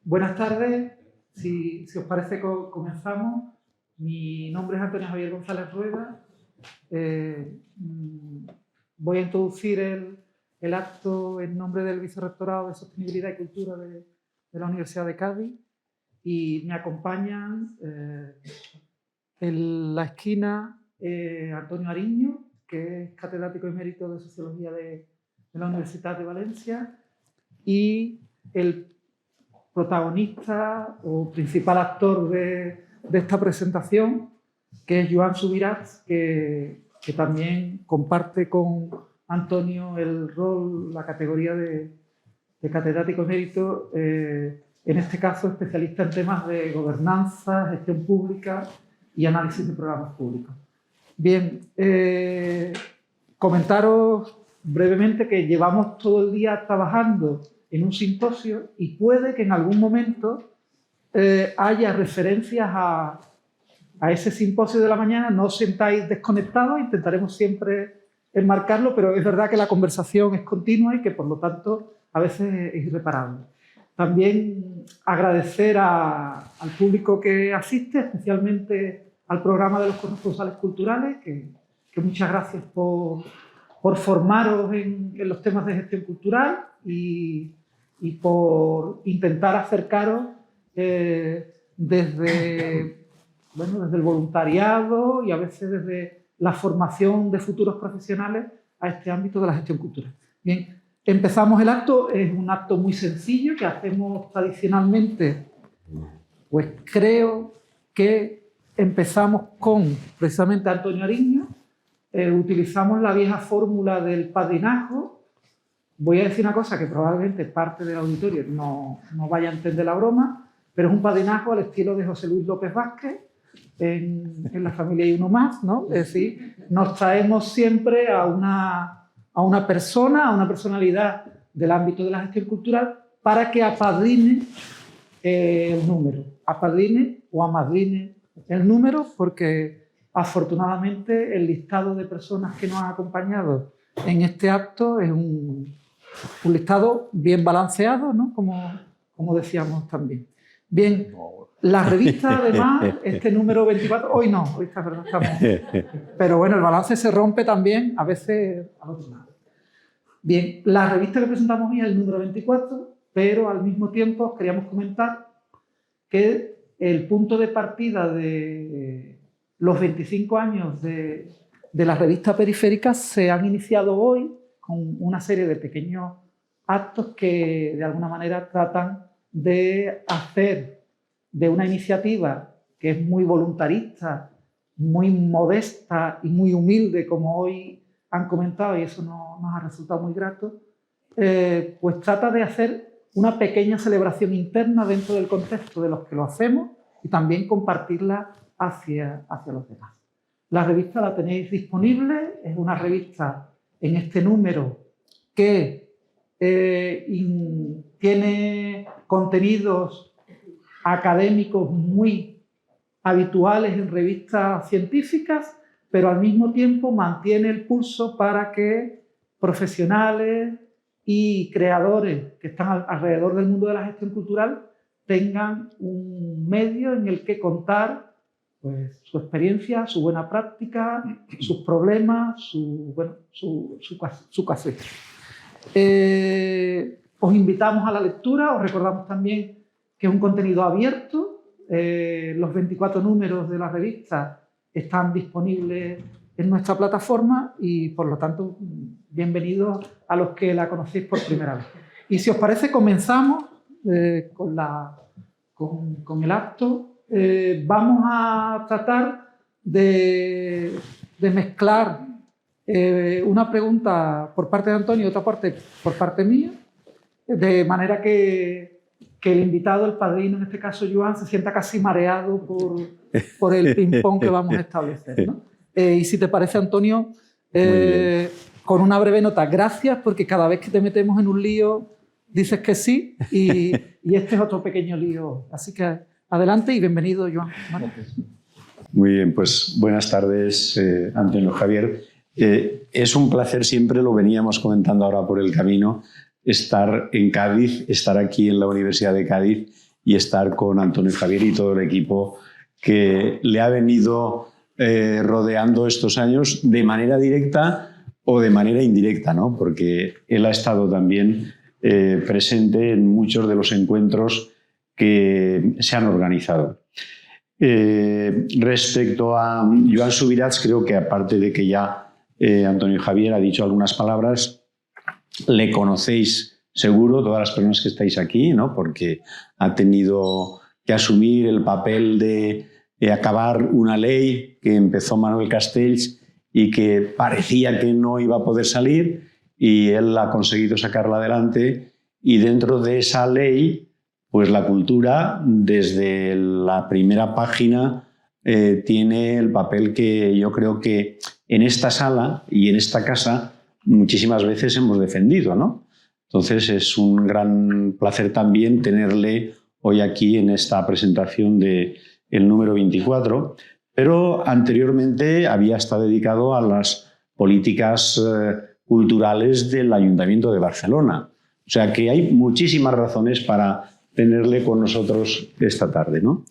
Buenas tardes, si os parece comenzamos. Mi nombre es Antonio Javier González Rueda. Voy a introducir el acto en nombre del Vicerrectorado de Sostenibilidad y Cultura de la Universidad de Cádiz y me acompañan en la esquina Antonio Ariño, que es catedrático emérito de Sociología de la Universidad de Valencia, y el protagonista o principal actor de esta presentación, que es Joan Subirats, que también comparte con Antonio el rol, la categoría de catedrático emérito, en este caso especialista en temas de gobernanza, gestión pública y análisis de programas públicos. Bien, comentaros brevemente que llevamos todo el día trabajando en un simposio y puede que en algún momento haya referencias a ese simposio de la mañana. No os sentáis desconectados, intentaremos siempre enmarcarlo, pero es verdad que la conversación es continua y que por lo tanto a veces es irreparable. También agradecer al público que asiste, especialmente al programa de los corresponsales culturales, que muchas gracias por formaros en los temas de gestión cultural y por intentar acercaros desde el voluntariado y a veces desde la formación de futuros profesionales a este ámbito de la gestión cultural. Bien, empezamos el acto. Es un acto muy sencillo que hacemos tradicionalmente. Pues creo que empezamos con precisamente Antonio Ariño. Utilizamos la vieja fórmula del padrinazgo. Voy a decir una cosa que probablemente parte del auditorio no vaya a entender la broma, pero es un padrinazgo al estilo de José Luis López Vázquez en La familia y uno más, ¿no? Es decir, nos traemos siempre a una persona, a una personalidad del ámbito de la gestión cultural para que apadrine el número, apadrine o amadrine el número, porque afortunadamente el listado de personas que nos han acompañado en este acto es un listado bien balanceado, ¿no? Como decíamos también. Bien, la revista además, este número 24, hoy está verdad, estamos. Pero bueno, el balance se rompe también a veces al otro lado. Bien, la revista que presentamos hoy es el número 24, pero al mismo tiempo os queríamos comentar que el punto de partida de los 25 años de la revista Periférica se han iniciado hoy con una serie de pequeños actos que de alguna manera tratan de hacer de una iniciativa que es muy voluntarista, muy modesta y muy humilde, como hoy han comentado, y eso nos ha resultado muy grato, pues trata de hacer una pequeña celebración interna dentro del contexto de los que lo hacemos y también compartirla hacia los demás. La revista la tenéis disponible, es una revista en este número que tiene contenidos académicos muy habituales en revistas científicas, pero al mismo tiempo mantiene el pulso para que profesionales y creadores que están alrededor del mundo de la gestión cultural tengan un medio en el que contar pues, su experiencia, su buena práctica, sus problemas, su casuística. Os invitamos a la lectura, os recordamos también que es un contenido abierto. Los 24 números de la revista están disponibles en nuestra plataforma y, por lo tanto, bienvenidos a los que la conocéis por primera vez. Y si os parece, comenzamos con el acto. Vamos a tratar de mezclar una pregunta por parte de Antonio y otra parte por parte mía, de manera que el invitado, el padrino, en este caso Joan, se sienta casi mareado por el ping-pong que vamos a establecer, ¿no? Y si te parece, Antonio, con una breve nota, gracias, porque cada vez que te metemos en un lío dices que sí, y este es otro pequeño lío. Así que adelante y bienvenido, Joan. ¿Vale? Muy bien, pues buenas tardes, Antonio Javier. Es un placer siempre, lo veníamos comentando ahora por el camino, estar en Cádiz, estar aquí en la Universidad de Cádiz y estar con Antonio Javier y todo el equipo que le ha venido rodeando estos años de manera directa o de manera indirecta, ¿no? Porque él ha estado también presente en muchos de los encuentros que se han organizado. Respecto a Joan Subirats, creo que aparte de que ya Antonio Javier ha dicho algunas palabras, le conocéis seguro todas las personas que estáis aquí, ¿no? Porque ha tenido que asumir el papel de acabar una ley que empezó Manuel Castells y que parecía que no iba a poder salir, y él ha conseguido sacarla adelante, y dentro de esa ley pues la cultura, desde la primera página, tiene el papel que yo creo que en esta sala y en esta casa muchísimas veces hemos defendido, ¿no? Entonces es un gran placer también tenerle hoy aquí en esta presentación del número 24, pero anteriormente había estado dedicado a las políticas culturales del Ayuntamiento de Barcelona. O sea que hay muchísimas razones para tenerle con nosotros esta tarde, ¿no?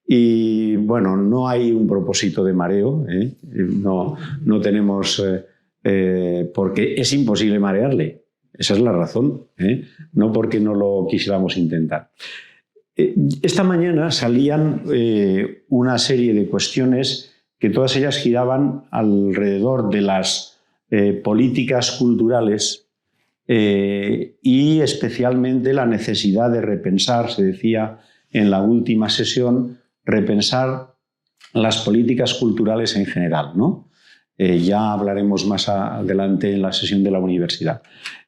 Y bueno, no hay un propósito de mareo, ¿eh? No tenemos... porque es imposible marearle. Esa es la razón, ¿eh? No porque no lo quisiéramos intentar. Esta mañana salían una serie de cuestiones que todas ellas giraban alrededor de las políticas culturales y especialmente la necesidad de repensar, se decía en la última sesión, repensar las políticas culturales en general, ¿no? Ya hablaremos más adelante en la sesión de la universidad.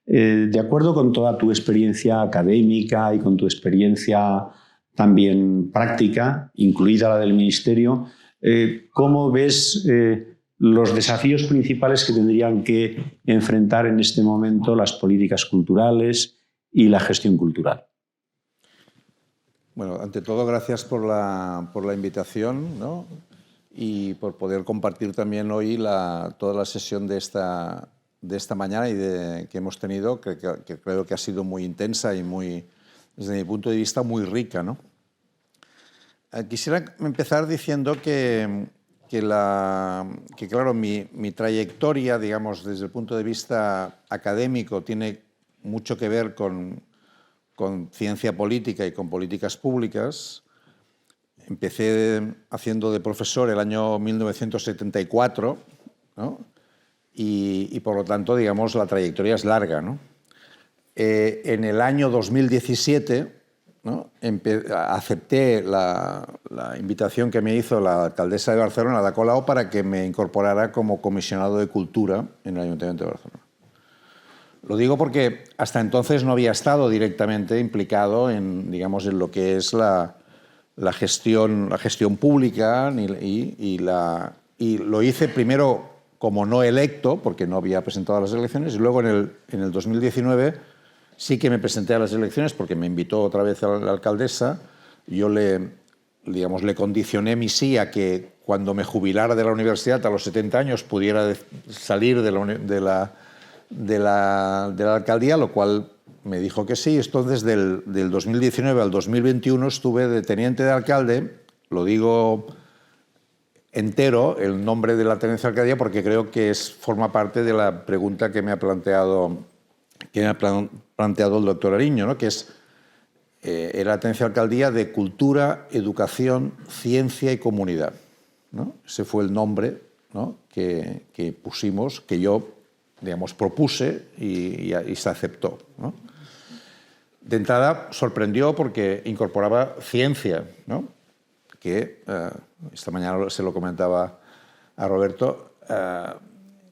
De acuerdo con toda tu experiencia académica y con tu experiencia también práctica, incluida la del Ministerio, ¿cómo ves los desafíos principales que tendrían que enfrentar en este momento las políticas culturales y la gestión cultural? Bueno, ante todo, gracias por la invitación, ¿no? Y por poder compartir también hoy toda la sesión de esta mañana y que hemos tenido, que creo que ha sido muy intensa y muy, desde mi punto de vista, muy rica, ¿no? Quisiera empezar diciendo que claro, mi trayectoria, digamos, desde el punto de vista académico, tiene mucho que ver con ciencia política y con políticas públicas. Empecé haciendo de profesor el año 1974, ¿no? Y por lo tanto, digamos, la trayectoria es larga, ¿no? En el año 2017, ¿no? Acepté la invitación que me hizo la alcaldesa de Barcelona, Ada Colau, para que me incorporara como comisionado de Cultura en el Ayuntamiento de Barcelona. Lo digo porque hasta entonces no había estado directamente implicado en, digamos, en lo que es la gestión pública y lo hice primero como no electo, porque no había presentado a las elecciones, y luego en el 2019 sí que me presenté a las elecciones porque me invitó otra vez a la alcaldesa. Yo le condicioné mi sí a que cuando me jubilara de la universidad a los 70 años pudiera salir de la alcaldía, lo cual me dijo que sí. Entonces, del 2019 al 2021 estuve de teniente de alcalde. Lo digo entero, el nombre de la tenencia de alcaldía, porque creo que forma parte de la pregunta que me ha planteado el doctor Ariño, ¿no? Que era la tenencia de alcaldía de Cultura, Educación, Ciencia y Comunidad, ¿no? Ese fue el nombre, ¿no? que pusimos, que yo, digamos, propuse y se aceptó, ¿no? De entrada sorprendió porque incorporaba ciencia, ¿no? Que esta mañana se lo comentaba a Roberto,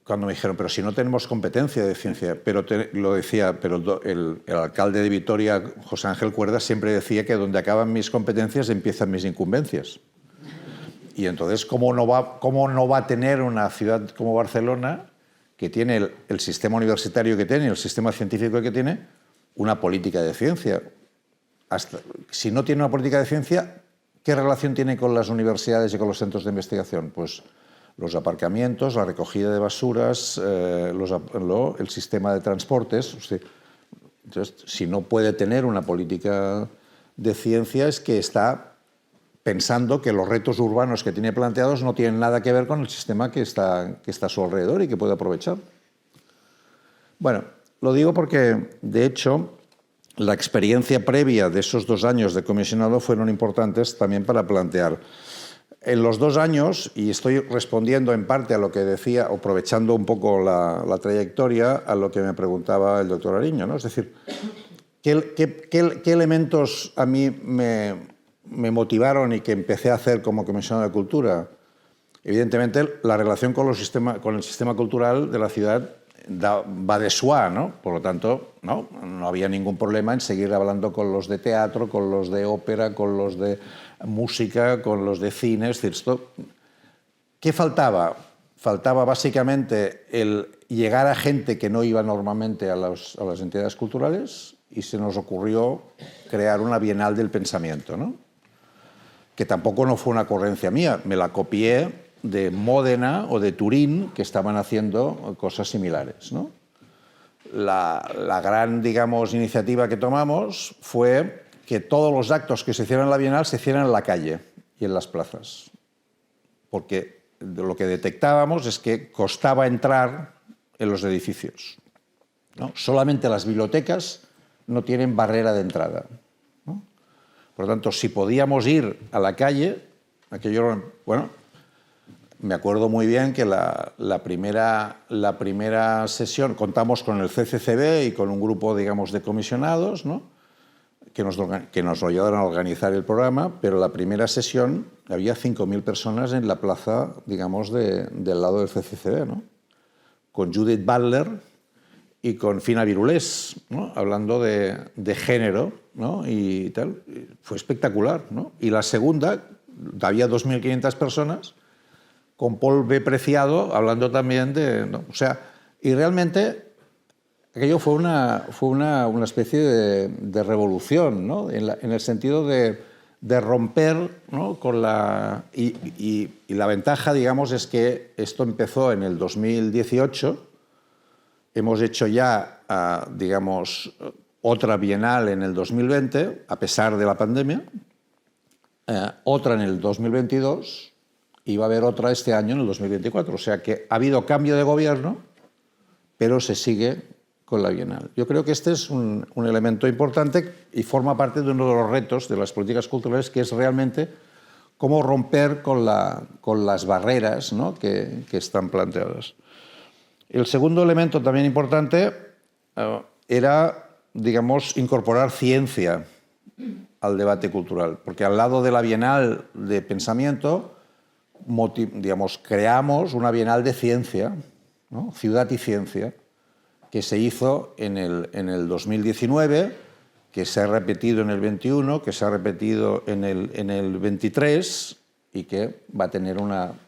cuando me dijeron, pero si no tenemos competencia de ciencia, pero el alcalde de Vitoria, José Ángel Cuerda, siempre decía que donde acaban mis competencias empiezan mis incumbencias. Y entonces, ¿cómo no va a tener una ciudad como Barcelona, que tiene el sistema universitario que tiene, el sistema científico que tiene, una política de ciencia? Si no tiene una política de ciencia, ¿qué relación tiene con las universidades y con los centros de investigación? Pues los aparcamientos, la recogida de basuras, el sistema de transportes. Entonces, si no puede tener una política de ciencia es que está pensando que los retos urbanos que tiene planteados no tienen nada que ver con el sistema que está a su alrededor y que puede aprovechar. Bueno, lo digo porque, de hecho, la experiencia previa de esos 2 años de comisionado fueron importantes también para plantear. En los 2 años, y estoy respondiendo en parte a lo que decía, aprovechando un poco la trayectoria, a lo que me preguntaba el doctor Ariño, ¿no? Es decir, ¿qué elementos a mí me motivaron y que empecé a hacer como comisionado de cultura? Evidentemente, la relación con el sistema cultural de la ciudad va de soi, ¿no? Por lo tanto, no había ningún problema en seguir hablando con los de teatro, con los de ópera, con los de música, con los de cine. Es decir, ¿qué faltaba? Faltaba básicamente el llegar a gente que no iba normalmente a las entidades culturales, y se nos ocurrió crear una Bienal del Pensamiento, ¿no? Que tampoco no fue una ocurrencia mía, me la copié de Módena o de Turín, que estaban haciendo cosas similares, ¿no? La gran, digamos, iniciativa que tomamos fue que todos los actos que se hicieran en la Bienal se hicieran en la calle y en las plazas, porque lo que detectábamos es que costaba entrar en los edificios, ¿no? Solamente las bibliotecas no tienen barrera de entrada, ¿no? Por lo tanto, si podíamos ir a la calle, bueno, me acuerdo muy bien que la primera sesión contamos con el CCCB y con un grupo, digamos, de comisionados, ¿no? que nos ayudaron a organizar el programa, pero la primera sesión había 5.000 personas en la plaza, digamos, del lado del CCCB, ¿no? Con Judith Butler y con Fina Virulés, ¿no? Hablando de género, ¿no? Y tal. Fue espectacular, ¿no? Y la segunda, había 2.500 personas, con Paul B. Preciado hablando también ¿no? O sea, y realmente aquello fue una especie de revolución, ¿no? En el sentido de romper, ¿no? con y la ventaja, digamos, es que esto empezó en el 2018, hemos hecho ya, digamos, otra bienal en el 2020, a pesar de la pandemia, otra en el 2022, y va a haber otra este año, en el 2024. O sea que ha habido cambio de gobierno, pero se sigue con la Bienal. Yo creo que este es un elemento importante y forma parte de uno de los retos de las políticas culturales, que es realmente cómo romper con las barreras, ¿no? que están planteadas. El segundo elemento también importante era, digamos, incorporar ciencia al debate cultural, porque al lado de la Bienal de Pensamiento, digamos, creamos una Bienal de Ciencia, ¿no? Ciudad y Ciencia, que se hizo en el 2019, que se ha repetido en el 21, que se ha repetido en el 23 y que va a tener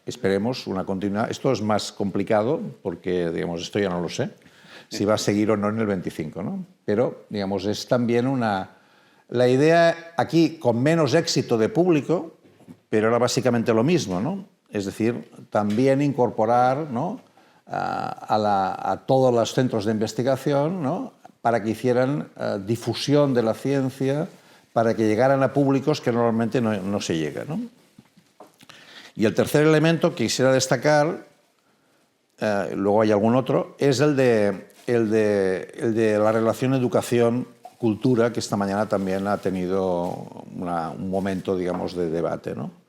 esperemos, una continuidad. Esto es más complicado porque, digamos, esto ya no lo sé, si va a seguir o no en el 25, ¿no? Pero, digamos, es también la idea aquí con menos éxito de público, pero era básicamente lo mismo, ¿no? Es decir, también incorporar, ¿no? a todos los centros de investigación, ¿no? Para que hicieran difusión de la ciencia, para que llegaran a públicos que normalmente no se llegan, ¿no? Y el tercer elemento que quisiera destacar, luego hay algún otro, es el de la relación educación-cultura, que esta mañana también ha tenido un momento, digamos, de debate, ¿no?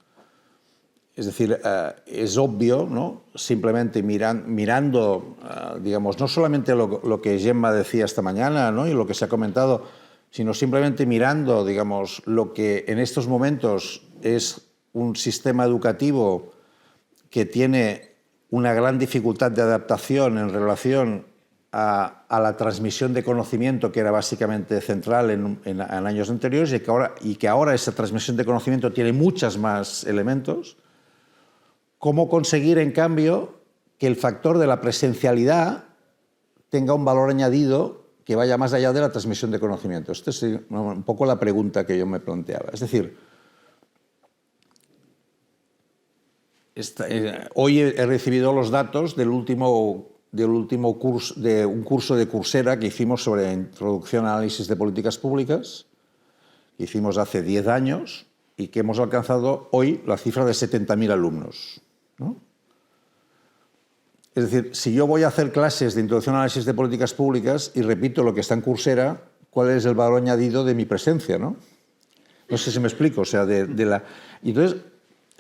Es decir, es obvio, ¿no? Simplemente mirando, digamos, no solamente lo que Gemma decía esta mañana, ¿no? Y lo que se ha comentado, sino simplemente mirando, digamos, lo que en estos momentos es un sistema educativo que tiene una gran dificultad de adaptación en relación a la transmisión de conocimiento, que era básicamente central en años anteriores, y que ahora esa transmisión de conocimiento tiene muchos más elementos. ¿Cómo conseguir, en cambio, que el factor de la presencialidad tenga un valor añadido que vaya más allá de la transmisión de conocimiento? Esta es un poco la pregunta que yo me planteaba. Es decir, hoy he recibido los datos del último curso, de un curso de Coursera que hicimos sobre introducción a análisis de políticas públicas, que hicimos hace 10 años y que hemos alcanzado hoy la cifra de 70.000 alumnos, ¿no? Es decir, si yo voy a hacer clases de introducción al análisis de políticas públicas y repito lo que está en Coursera, ¿cuál es el valor añadido de mi presencia, no? No sé si me explico. O sea, entonces,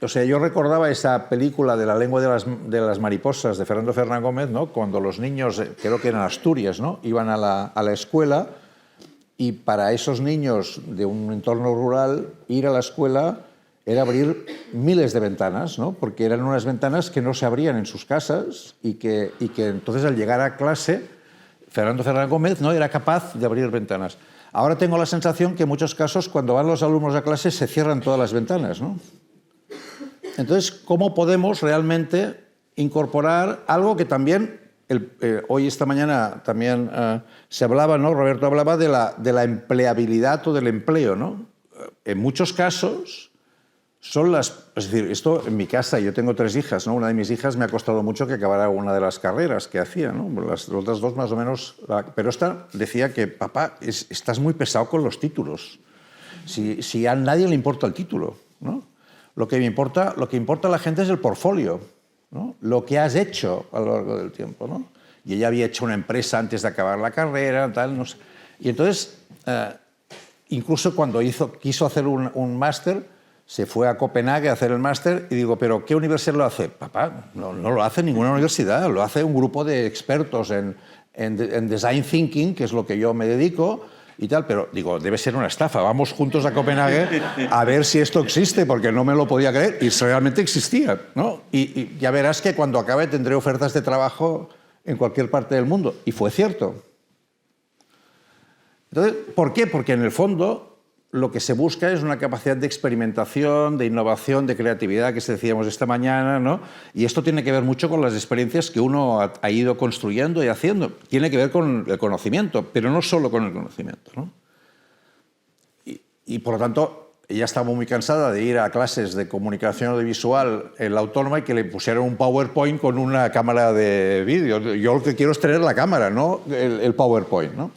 o sea, yo recordaba esa película de La lengua de las mariposas de Fernando Fernán Gómez, ¿no? Cuando los niños, creo que eran Asturias, ¿no? Iban a la escuela, y para esos niños de un entorno rural ir a la escuela era abrir miles de ventanas, ¿no? Porque eran unas ventanas que no se abrían en sus casas y que entonces al llegar a clase Fernando Fernán Gómez no era capaz de abrir ventanas. Ahora tengo la sensación que en muchos casos cuando van los alumnos a clase se cierran todas las ventanas, ¿no? Entonces, ¿cómo podemos realmente incorporar algo que también hoy, esta mañana, también se hablaba, ¿no? Roberto hablaba de la empleabilidad o del empleo, ¿no? En muchos casos son es decir, esto en mi casa, yo tengo 3 hijas, ¿no? Una de mis hijas me ha costado mucho que acabara una de las carreras que hacía, ¿no? Las otras 2 más o menos, pero esta decía que, papá, estás muy pesado con los títulos. Si a nadie le importa el título, ¿no? Lo que importa a la gente es el portfolio, ¿no? Lo que has hecho a lo largo del tiempo, ¿no? Y ella había hecho una empresa antes de acabar la carrera, tal, no sé. Y entonces, incluso cuando quiso hacer un máster, se fue a Copenhague a hacer el máster y digo, ¿pero qué universidad lo hace? Papá, no lo hace ninguna universidad, lo hace un grupo de expertos en design thinking, que es lo que yo me dedico y tal, pero digo, debe ser una estafa, vamos juntos a Copenhague a ver si esto existe, porque no me lo podía creer y realmente existía, ¿no? Y ya verás que cuando acabe tendré ofertas de trabajo en cualquier parte del mundo. Y fue cierto. Entonces, ¿por qué? Porque en el fondo lo que se busca es una capacidad de experimentación, de innovación, de creatividad, que decíamos esta mañana, ¿no? Y esto tiene que ver mucho con las experiencias que uno ha ido construyendo y haciendo. Tiene que ver con el conocimiento, pero no solo con el conocimiento, ¿no? Y por lo tanto, ella estaba muy cansada de ir a clases de comunicación audiovisual en la Autónoma y que le pusieran un PowerPoint con una cámara de vídeo. Yo lo que quiero es tener la cámara, no el PowerPoint, ¿no?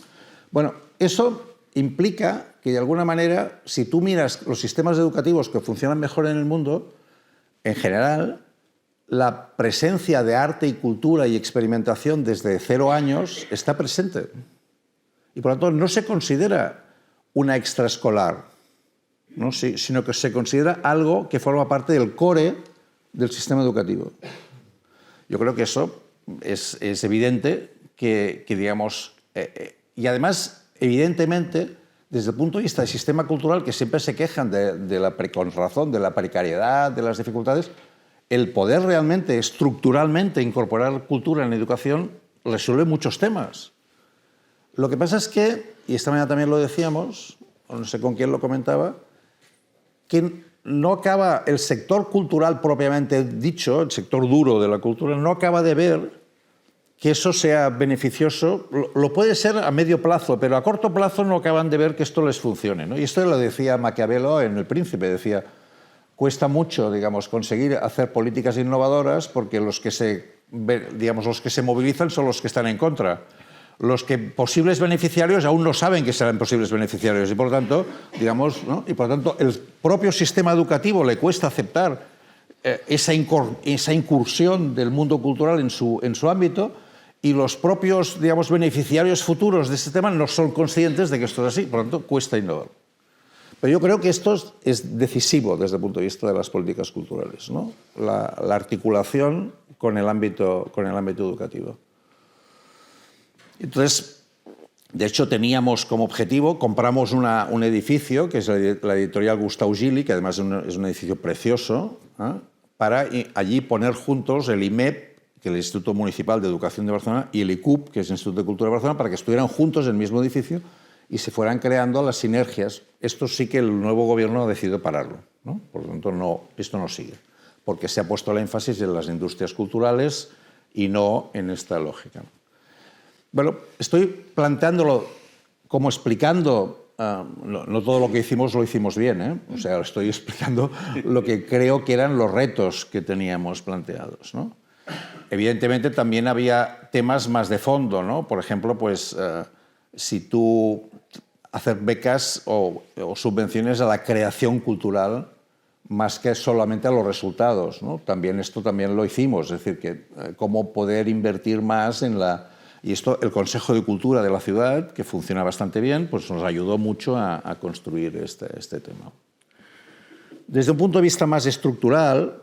Bueno, eso implica que de alguna manera, si tú miras los sistemas educativos que funcionan mejor en el mundo, en general, la presencia de arte y cultura y experimentación desde 0 años está presente. Y por lo tanto no se considera una extraescolar, ¿no? Sino que se considera algo que forma parte del core del sistema educativo. Yo creo que eso es evidente que digamos, y además, evidentemente, desde el punto de vista del sistema cultural, que siempre se quejan con razón de la precariedad, de las dificultades, el poder realmente, estructuralmente, incorporar cultura en la educación resuelve muchos temas. Lo que pasa es que, y esta mañana también lo decíamos, o no sé con quién lo comentaba, que no acaba el sector cultural propiamente dicho, el sector duro de la cultura, no acaba de ver que eso sea beneficioso. Lo puede ser a medio plazo, pero a corto plazo no acaban de ver que esto les funcione, ¿no? Y esto lo decía Maquiavelo en El Príncipe, decía, cuesta mucho, digamos, conseguir hacer políticas innovadoras porque los que se movilizan son los que están en contra. Los que posibles beneficiarios aún no saben que serán posibles beneficiarios y por lo tanto, digamos, ¿no? Y por lo tanto el propio sistema educativo le cuesta aceptar esa incursión del mundo cultural en su ámbito, y los propios, digamos, beneficiarios futuros de este tema no son conscientes de que esto es así, por lo tanto cuesta innovar. Pero yo creo que esto es decisivo desde el punto de vista de las políticas culturales, ¿no? La articulación con el ámbito educativo. Entonces, de hecho, teníamos como objetivo, compramos un edificio, que es la editorial Gustau Gili, que además es un edificio precioso, ¿eh? Para allí poner juntos el IMEP, que es el Instituto Municipal de Educación de Barcelona, y el ICUP, que es el Instituto de Cultura de Barcelona, para que estuvieran juntos en el mismo edificio y se fueran creando las sinergias. Esto sí que el nuevo gobierno ha decidido pararlo, ¿no? Por lo tanto, esto no sigue, porque se ha puesto el énfasis en las industrias culturales y no en esta lógica. Bueno, estoy planteándolo como explicando, no todo lo que hicimos lo hicimos bien, ¿eh? O sea, estoy explicando lo que creo que eran los retos que teníamos planteados, ¿no? Evidentemente también había temas más de fondo, ¿no? Por ejemplo, pues si tú hacer becas o subvenciones a la creación cultural más que solamente a los resultados, ¿no? Esto también lo hicimos, es decir, que cómo poder invertir más en la... Y esto, el Consejo de Cultura de la ciudad, que funciona bastante bien, pues nos ayudó mucho a construir este tema. Desde un punto de vista más estructural,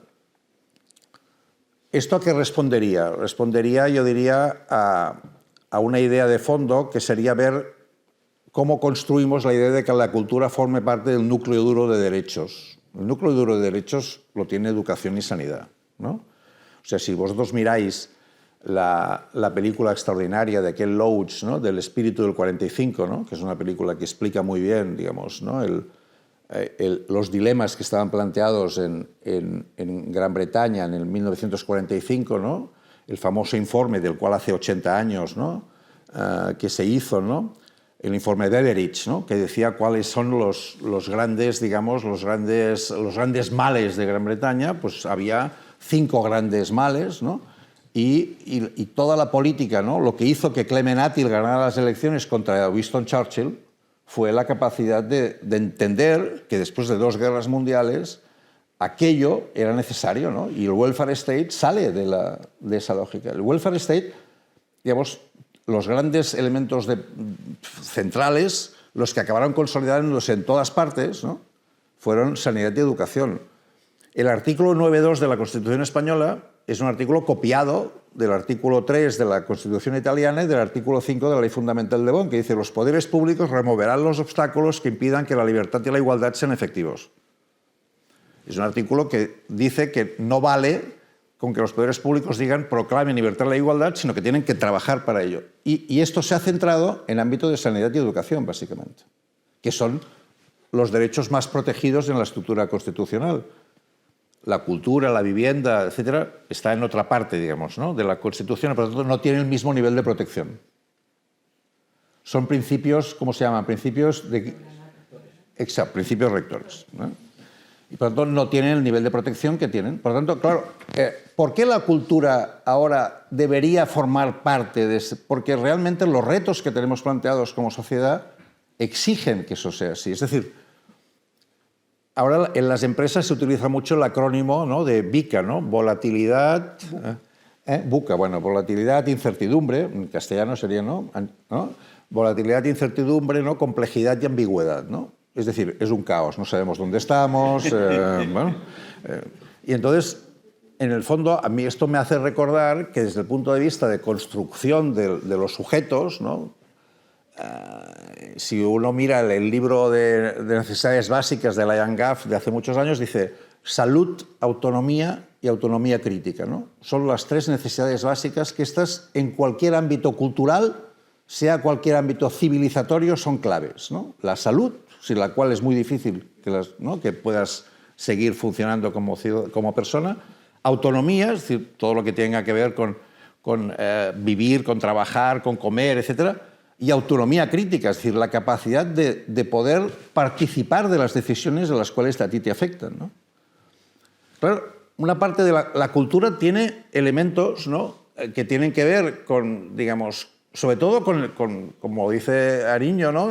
¿esto a qué respondería? Respondería, yo diría, a una idea de fondo que sería ver cómo construimos la idea de que la cultura forme parte del núcleo duro de derechos. El núcleo duro de derechos lo tiene educación y sanidad, ¿no? O sea, si vosotros miráis la película extraordinaria de Ken Loach, ¿no? Del espíritu del 45, ¿no? Que es una película que explica muy bien, digamos, ¿no? Los dilemas que estaban planteados en Gran Bretaña en el 1945, ¿no? El famoso informe del cual hace 80 años, ¿no? Que se hizo, ¿no? El informe de Beveridge, ¿no? Que decía cuáles son los grandes, digamos, los grandes males de Gran Bretaña. Pues había 5 grandes males, ¿no? Y toda la política, ¿no? Lo que hizo que Clement Attlee ganara las elecciones contra Winston Churchill fue la capacidad de entender que después de 2 guerras mundiales aquello era necesario, ¿no? Y el welfare state sale de esa lógica. El welfare state, digamos, los grandes elementos centrales, los que acabaron consolidándose en todas partes, ¿no? Fueron sanidad y educación. El artículo 9.2 de la Constitución española es un artículo copiado del artículo 3 de la Constitución italiana y del artículo 5 de la Ley Fundamental de Bonn, que dice: los poderes públicos removerán los obstáculos que impidan que la libertad y la igualdad sean efectivos. Es un artículo que dice que no vale con que los poderes públicos digan proclamen libertad y la igualdad, sino que tienen que trabajar para ello. Y esto se ha centrado en ámbito de sanidad y educación, básicamente, que son los derechos más protegidos en la estructura constitucional. La cultura, la vivienda, etcétera, está en otra parte, digamos, ¿no? De la Constitución, por lo tanto no tiene el mismo nivel de protección. Son principios, ¿cómo se llaman? Principios rectores, ¿no? Y por lo tanto no tienen el nivel de protección que tienen. Por lo tanto, claro, ¿por qué la cultura ahora debería formar parte de ese? Porque realmente los retos que tenemos planteados como sociedad exigen que eso sea así. Es decir, ahora en las empresas se utiliza mucho el acrónimo, ¿no? De VUCA, ¿no? Volatilidad, VUCA, bueno, volatilidad, incertidumbre, en castellano sería, ¿no? Volatilidad, incertidumbre, ¿no? Complejidad y ambigüedad, ¿no? Es decir, es un caos, no sabemos dónde estamos. Y entonces, en el fondo, a mí esto me hace recordar que desde el punto de vista de construcción de los sujetos, ¿no? Si uno mira el libro de necesidades básicas de la Young Gaff de hace muchos años, dice salud, autonomía y autonomía crítica, ¿no? Son las 3 necesidades básicas que estas en cualquier ámbito cultural, sea cualquier ámbito civilizatorio, son claves, ¿no? La salud, sin la cual es muy difícil que puedas seguir funcionando como persona. Autonomía, es decir, todo lo que tenga que ver con vivir, con trabajar, con comer, etc. Y autonomía crítica, es decir, la capacidad de poder participar de las decisiones de las cuales a ti te afectan, ¿no? Claro, una parte de la cultura tiene elementos, ¿no? Que tienen que ver con, digamos, sobre todo con como dice Ariño, ¿no?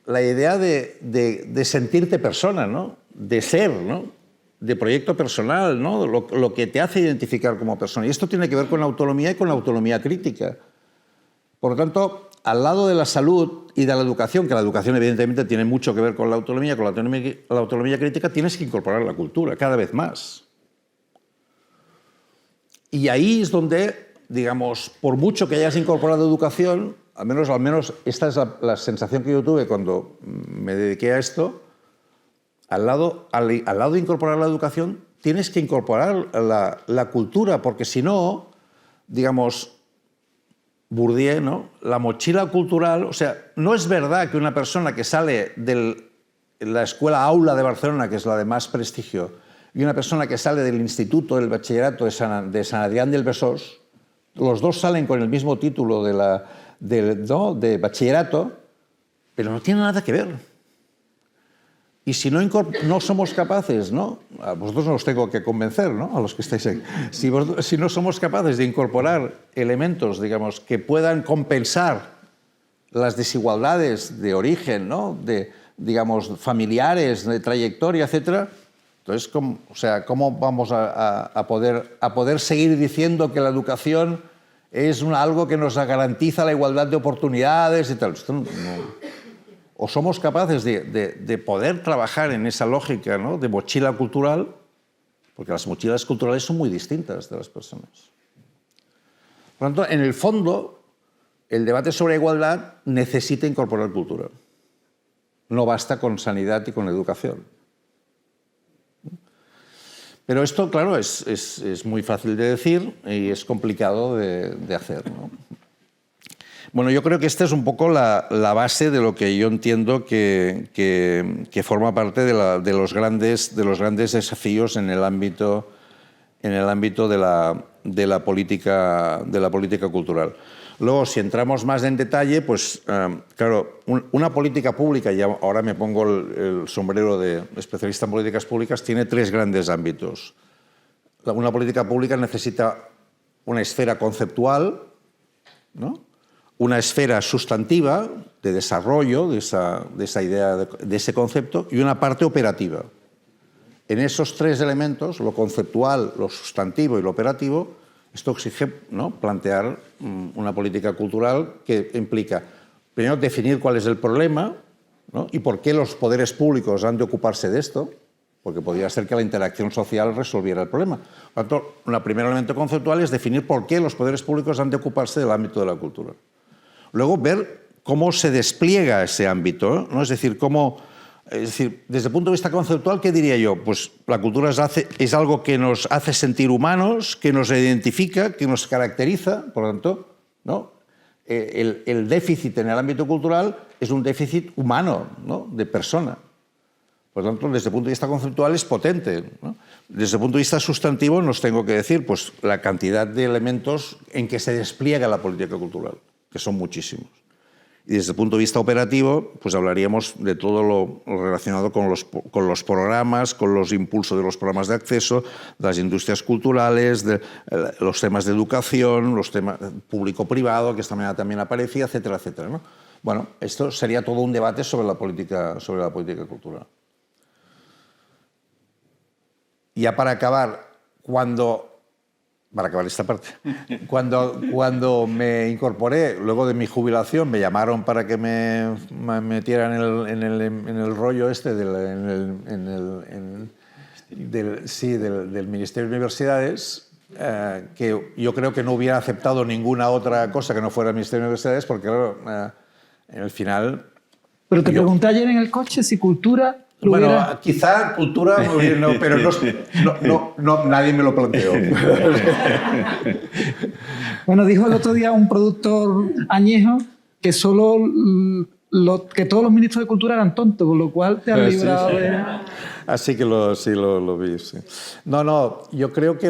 La idea de sentirte persona, ¿no? De ser, ¿no? De proyecto personal, ¿no? Lo que te hace identificar como persona. Y esto tiene que ver con la autonomía y con la autonomía crítica. Por lo tanto, al lado de la salud y de la educación, que la educación evidentemente tiene mucho que ver con la autonomía crítica, tienes que incorporar la cultura cada vez más. Y ahí es donde, digamos, por mucho que hayas incorporado educación, al menos esta es la sensación que yo tuve cuando me dediqué a esto, al lado de incorporar la educación, tienes que incorporar la cultura, porque si no, digamos, Bourdieu, ¿no? La mochila cultural, o sea, no es verdad que una persona que sale de la escuela aula de Barcelona, que es la de más prestigio, y una persona que sale del instituto, del bachillerato de San Adrián del Besós, los dos salen con el mismo título de bachillerato, pero no tiene nada que ver. Y si no somos capaces, ¿no? A vosotros no os tengo que convencer, ¿no? A los que estáis aquí. Si no somos capaces de incorporar elementos, digamos, que puedan compensar las desigualdades de origen, ¿no? Digamos, familiares, de trayectoria, etc. Entonces, ¿cómo vamos a poder seguir diciendo que la educación es algo que nos garantiza la igualdad de oportunidades y tal? Esto no. O somos capaces de poder trabajar en esa lógica, ¿no? De mochila cultural, porque las mochilas culturales son muy distintas de las personas. Por lo tanto, en el fondo, el debate sobre igualdad necesita incorporar cultura. No basta con sanidad y con educación. Pero esto, claro, es muy fácil de decir y es complicado de hacer, ¿no? Bueno, yo creo que esta es un poco la base de lo que yo entiendo que forma parte de los grandes desafíos en el ámbito de la política cultural. Luego, si entramos más en detalle, pues claro, una política pública, y ahora me pongo el sombrero de especialista en políticas públicas, tiene tres grandes ámbitos. Una política pública necesita una esfera conceptual, ¿no? Una esfera sustantiva de desarrollo de esa idea, de ese concepto, y una parte operativa. En esos tres elementos, lo conceptual, lo sustantivo y lo operativo, esto exige, ¿no?, plantear una política cultural que implica, primero, definir cuál es el problema, ¿no?, y por qué los poderes públicos han de ocuparse de esto, porque podría ser que la interacción social resolviera el problema. Por lo tanto, un primer elemento conceptual es definir por qué los poderes públicos han de ocuparse del ámbito de la cultura. Luego, ver cómo se despliega ese ámbito, ¿no? Es decir, desde el punto de vista conceptual, ¿qué diría yo? Pues la cultura es algo que nos hace sentir humanos, que nos identifica, que nos caracteriza, por lo tanto, ¿no? El déficit en el ámbito cultural es un déficit humano, ¿no?, de persona. Por lo tanto, desde el punto de vista conceptual es potente, ¿no? Desde el punto de vista sustantivo, nos tengo que decir pues, la cantidad de elementos en que se despliega la política cultural, que son muchísimos. Y desde el punto de vista operativo, pues hablaríamos de todo lo relacionado con los programas, con los impulsos de los programas de acceso, de las industrias culturales, de los temas de educación, los temas público-privado, que esta mañana también aparecía, etcétera, etcétera, ¿no? Bueno, esto sería todo un debate sobre la política cultural. Ya para acabar esta parte, cuando me incorporé, luego de mi jubilación, me llamaron para que me metieran en el rollo este del Ministerio de Universidades, que yo creo que no hubiera aceptado ninguna otra cosa que no fuera el Ministerio de Universidades, porque claro, en el final... Pero te pregunté ayer en el coche si cultura... Bueno, quizá cultura, no, pero no, nadie me lo planteó. Bueno, dijo el otro día un productor añejo que que todos los ministros de cultura eran tontos, con lo cual te han librado de... Así que sí lo vi, sí. No, yo creo que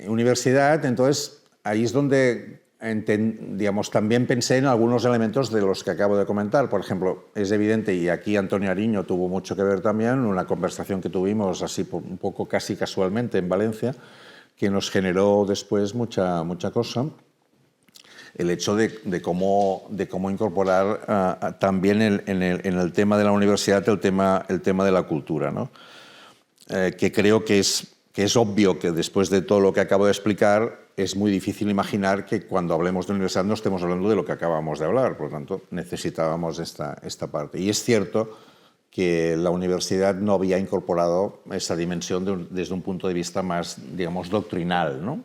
universidad, entonces, ahí es donde... digamos, también pensé en algunos elementos de los que acabo de comentar. Por ejemplo, es evidente, y aquí Antonio Ariño tuvo mucho que ver también, una conversación que tuvimos así un poco casi casualmente en Valencia, que nos generó después mucha cosa, el hecho de cómo incorporar también en el tema de la universidad el tema de la cultura, ¿no? Que creo que es obvio que después de todo lo que acabo de explicar es muy difícil imaginar que cuando hablemos de universidad no estemos hablando de lo que acabamos de hablar. Por lo tanto, necesitábamos esta parte. Y es cierto que la universidad no había incorporado esa dimensión desde un punto de vista más, digamos, doctrinal, ¿no?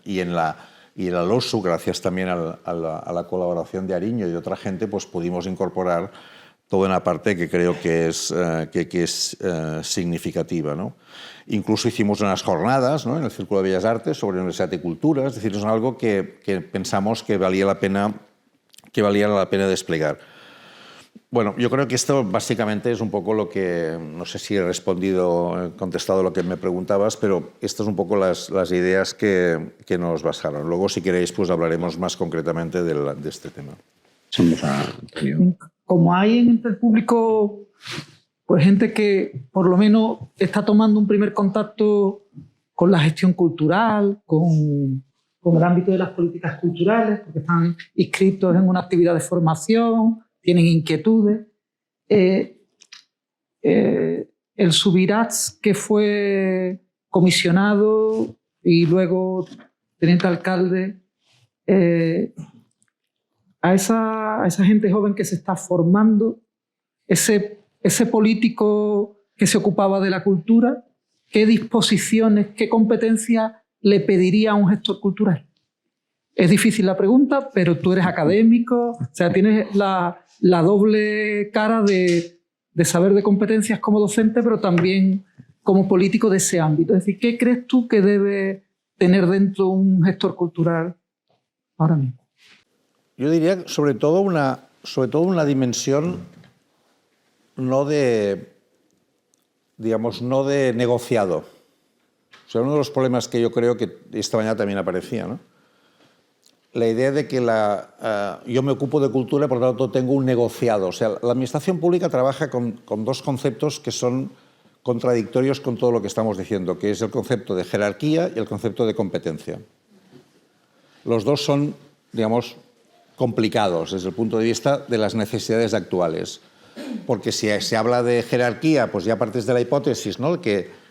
Y en la LOSU, gracias también a la colaboración de Ariño y de otra gente, pues pudimos incorporar toda una parte que creo que es significativa, ¿no? Incluso hicimos unas jornadas, ¿no?, en el Círculo de Bellas Artes sobre Universidad y Cultura, es decir, es algo que pensamos que valía la pena desplegar. Bueno, yo creo que esto básicamente es un poco lo que, no sé si he contestado lo que me preguntabas, pero estas son un poco las ideas que nos basaron. Luego, si queréis, pues hablaremos más concretamente de este tema. Como hay entre el público pues gente que por lo menos está tomando un primer contacto con la gestión cultural, con con el ámbito de las políticas culturales, porque están inscritos en una actividad de formación, tienen inquietudes. El Subirats, que fue comisionado y luego teniente alcalde, a esa gente joven que se está formando, ese político que se ocupaba de la cultura, ¿qué disposiciones, qué competencias le pediría a un gestor cultural? Es difícil la pregunta, pero tú eres académico, o sea, tienes la doble cara de saber de competencias como docente, pero también como político de ese ámbito. Es decir, ¿qué crees tú que debe tener dentro un gestor cultural ahora mismo? Yo diría sobre todo una dimensión no de negociado. O sea, uno de los problemas que yo creo que esta mañana también aparecía, ¿no? La idea de que yo me ocupo de cultura y por lo tanto tengo un negociado. O sea, la administración pública trabaja con dos conceptos que son contradictorios con todo lo que estamos diciendo, que es el concepto de jerarquía y el concepto de competencia. Los dos son, digamos, complicados desde el punto de vista de las necesidades actuales. Porque si se habla de jerarquía, pues ya partes de la hipótesis, ¿no?, que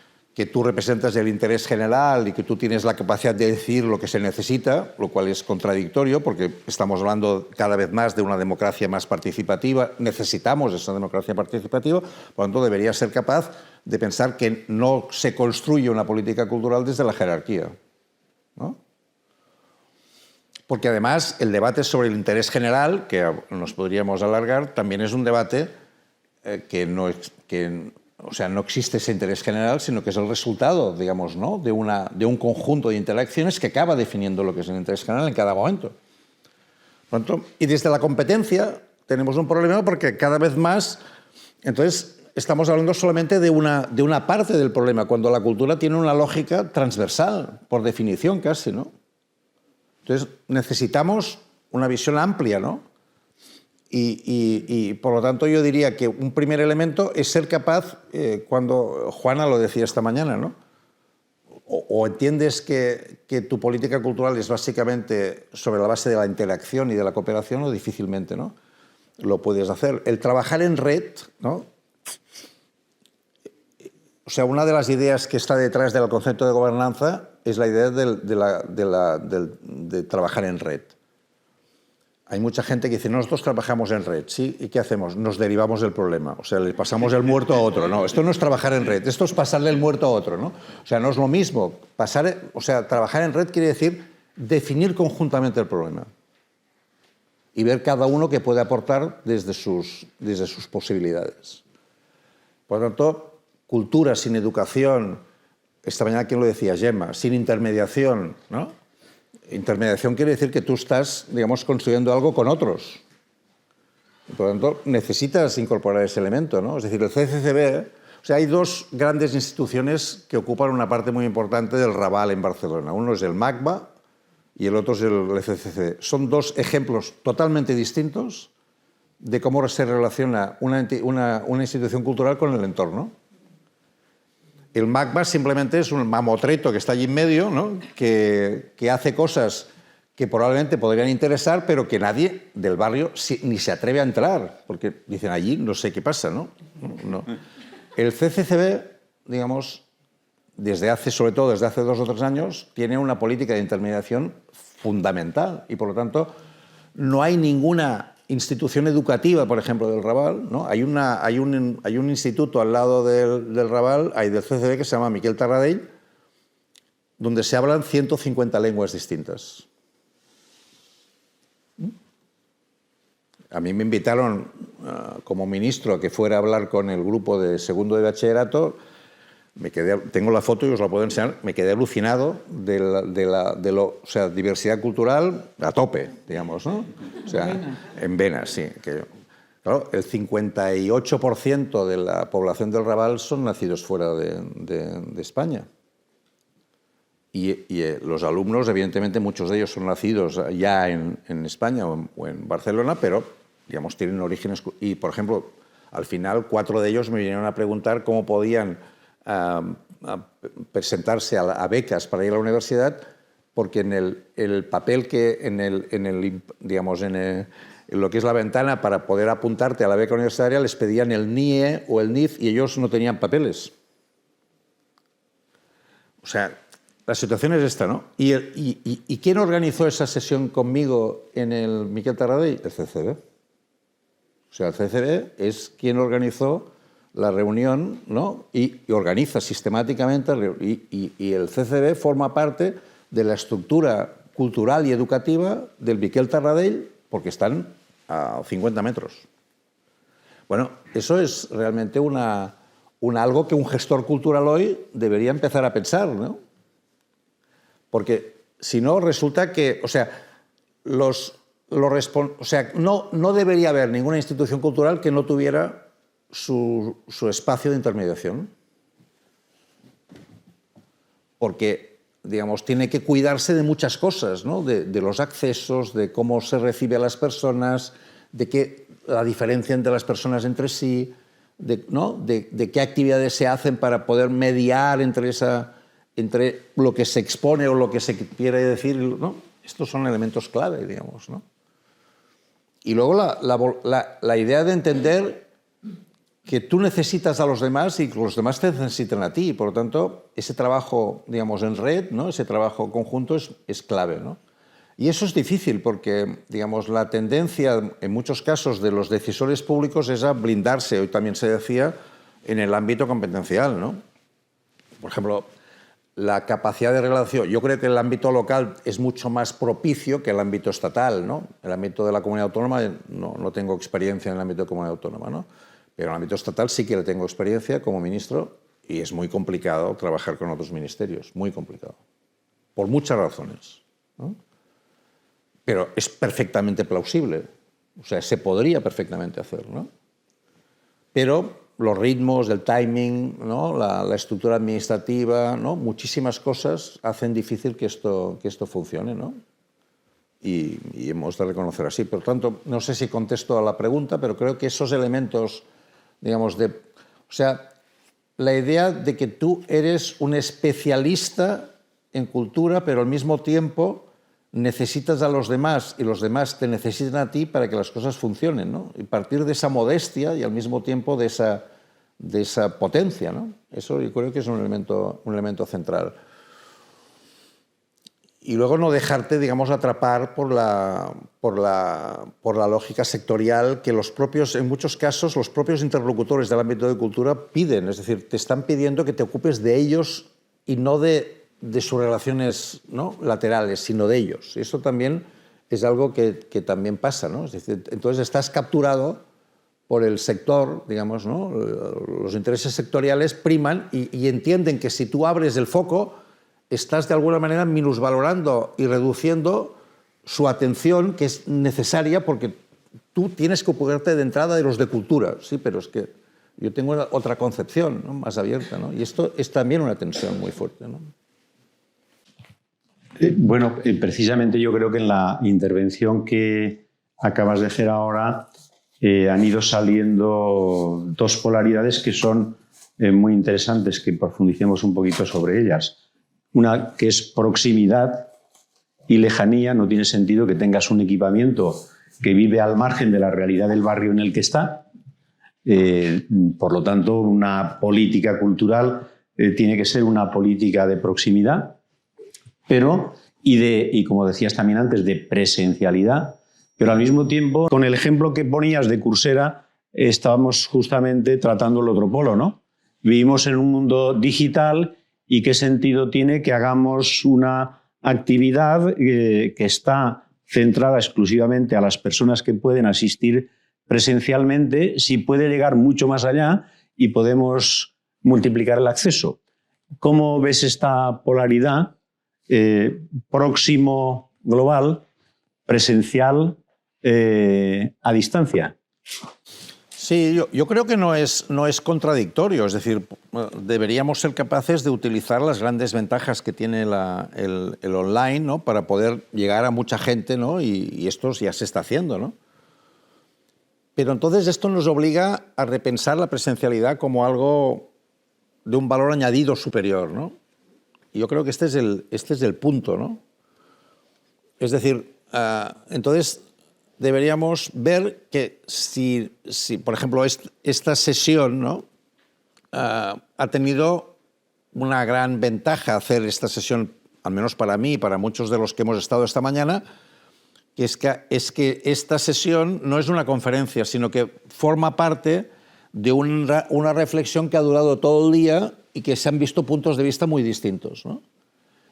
tú representas el interés general y que tú tienes la capacidad de decidir lo que se necesita, lo cual es contradictorio porque estamos hablando cada vez más de una democracia más participativa, necesitamos esa democracia participativa, por lo tanto deberías ser capaz de pensar que no se construye una política cultural desde la jerarquía, ¿no? Porque además el debate sobre el interés general, que nos podríamos alargar, también es un debate no existe ese interés general, sino que es el resultado, digamos, ¿no?, de un conjunto de interacciones que acaba definiendo lo que es el interés general en cada momento. Por lo tanto, y desde la competencia tenemos un problema porque cada vez más, entonces, estamos hablando solamente de una parte del problema, cuando la cultura tiene una lógica transversal, por definición casi, ¿no? Entonces, necesitamos una visión amplia, ¿no? Y por lo tanto yo diría que un primer elemento es ser capaz, cuando Juana lo decía esta mañana, ¿no?, o entiendes que tu política cultural es básicamente sobre la base de la interacción y de la cooperación, o difícilmente, ¿no?, lo puedes hacer. El trabajar en red, ¿no?, o sea, una de las ideas que está detrás del concepto de gobernanza es la idea de trabajar en red. Hay mucha gente que dice, nosotros trabajamos en red, ¿sí? ¿Y qué hacemos? Nos derivamos del problema, o sea, le pasamos el muerto a otro. No, esto no es trabajar en red, esto es pasarle el muerto a otro, ¿no? O sea, no es lo mismo. Trabajar en red quiere decir definir conjuntamente el problema y ver cada uno qué puede aportar desde sus posibilidades. Por lo tanto, cultura sin educación, esta mañana quién lo decía, Gemma, sin intermediación, ¿no? Intermediación quiere decir que tú estás, digamos, construyendo algo con otros. Y por lo tanto, necesitas incorporar ese elemento, ¿no? Es decir, el CCCB, o sea, hay dos grandes instituciones que ocupan una parte muy importante del Raval en Barcelona. Uno es el MACBA y el otro es el CCCB. Son dos ejemplos totalmente distintos de cómo se relaciona una institución cultural con el entorno. El MACBA simplemente es un mamotreto que está allí en medio, ¿no?, que hace cosas que probablemente podrían interesar, pero que nadie del barrio ni se atreve a entrar, porque dicen allí no sé qué pasa, ¿no? El CCCB, digamos, sobre todo desde hace 2 o 3 años, tiene una política de intermediación fundamental y, por lo tanto, no hay ninguna institución educativa, por ejemplo, del Raval, ¿no? Hay un instituto al lado del Raval, del CCB, que se llama Miquel Tarradell, donde se hablan 150 lenguas distintas. A mí me invitaron como ministro a que fuera a hablar con el grupo de segundo de bachillerato. Tengo la foto y os la puedo enseñar. Me quedé alucinado o sea, diversidad cultural a tope, digamos, ¿no? O sea, en venas, sí. Claro, el 58% de la población del Raval son nacidos fuera de España. Y los alumnos, evidentemente, muchos de ellos son nacidos ya en España o en Barcelona, pero, digamos, tienen orígenes. Y, por ejemplo, al final, 4 de ellos me vinieron a preguntar cómo podían a presentarse a becas para ir a la universidad porque en el papel que, digamos, en lo que es la ventana para poder apuntarte a la beca universitaria les pedían el NIE o el NIF y ellos no tenían papeles. O sea, la situación es esta, ¿no? ¿Y quién organizó esa sesión conmigo en el Miquel Tarradell? El CCB. O sea, el CCB es quien organizó la reunión, ¿no? Y organiza sistemáticamente, y el CCB forma parte de la estructura cultural y educativa del Miquel Tarradell, porque están a 50 metros. Bueno, eso es realmente algo que un gestor cultural hoy debería empezar a pensar, ¿no? Porque si no, resulta que, o sea, no debería haber ninguna institución cultural que no tuviera su espacio de intermediación. Porque, digamos, tiene que cuidarse de muchas cosas, ¿no? De los accesos, de cómo se recibe a las personas, de la diferencia entre las personas entre sí, ¿no? de qué actividades se hacen para poder mediar entre lo que se expone o lo que se quiere decir, ¿no? Estos son elementos clave, digamos, ¿no? Y luego la idea de entender que tú necesitas a los demás y que los demás te necesitan a ti. Por lo tanto, ese trabajo, digamos, en red, ¿no? Ese trabajo conjunto es clave, ¿no? Y eso es difícil porque, digamos, la tendencia en muchos casos de los decisores públicos es a blindarse, hoy también se decía, en el ámbito competencial, ¿no? Por ejemplo, la capacidad de relación. Yo creo que el ámbito local es mucho más propicio que el ámbito estatal, ¿no? El ámbito de la comunidad autónoma no tengo experiencia en el ámbito de comunidad autónoma, ¿no? Pero en el ámbito estatal sí que le tengo experiencia como ministro y es muy complicado trabajar con otros ministerios, muy complicado, por muchas razones, ¿no? Pero es perfectamente plausible, o sea, se podría perfectamente hacer, ¿no? Pero los ritmos, el timing, ¿no? la estructura administrativa, ¿no? Muchísimas cosas hacen difícil que esto funcione, ¿no? Y hemos de reconocer así. Por lo tanto, no sé si contesto a la pregunta, pero creo que esos elementos, digamos, o sea, la idea de que tú eres un especialista en cultura, pero al mismo tiempo necesitas a los demás y los demás te necesitan a ti para que las cosas funcionen, ¿no? Y partir de esa modestia y al mismo tiempo de esa potencia, ¿no? Eso yo creo que es un elemento central. Y luego no dejarte, digamos, atrapar por la lógica sectorial que en muchos casos, los propios interlocutores del ámbito de cultura piden. Es decir, te están pidiendo que te ocupes de ellos y no de sus relaciones, ¿no? laterales, sino de ellos. Eso también es algo que también pasa, ¿no? Es decir, entonces estás capturado por el sector, digamos, ¿no? Los intereses sectoriales priman y entienden que si tú abres el foco, estás de alguna manera minusvalorando y reduciendo su atención, que es necesaria porque tú tienes que ocuparte de entrada de los de cultura. Sí, pero es que yo tengo otra concepción, ¿no? Más abierta, ¿no? Y esto es también una tensión muy fuerte, ¿no? Bueno, precisamente yo creo que en la intervención que acabas de hacer ahora han ido saliendo dos polaridades que son muy interesantes, que profundicemos un poquito sobre ellas. Una que es proximidad y lejanía. No tiene sentido que tengas un equipamiento que vive al margen de la realidad del barrio en el que está. Por lo tanto, una política cultural tiene que ser una política de proximidad, pero y como decías también antes, de presencialidad, pero al mismo tiempo, con el ejemplo que ponías de Coursera, estábamos justamente tratando el otro polo, ¿no? Vivimos en un mundo digital y qué sentido tiene que hagamos una actividad que está centrada exclusivamente a las personas que pueden asistir presencialmente, si puede llegar mucho más allá y podemos multiplicar el acceso. ¿Cómo ves esta polaridad? Próximo global, presencial a distancia. Sí, yo creo que no es contradictorio, es decir, deberíamos ser capaces de utilizar las grandes ventajas que tiene el online, ¿no? Para poder llegar a mucha gente, ¿no? Y esto ya se está haciendo, ¿no? Pero entonces esto nos obliga a repensar la presencialidad como algo de un valor añadido superior, ¿no? Y yo creo que este es el punto, ¿no? Es decir, entonces deberíamos ver que si por ejemplo, esta sesión, ¿no? Ha tenido una gran ventaja hacer esta sesión, al menos para mí y para muchos de los que hemos estado esta mañana, que es que esta sesión no es una conferencia, sino que forma parte de una reflexión que ha durado todo el día y que se han visto puntos de vista muy distintos, ¿no?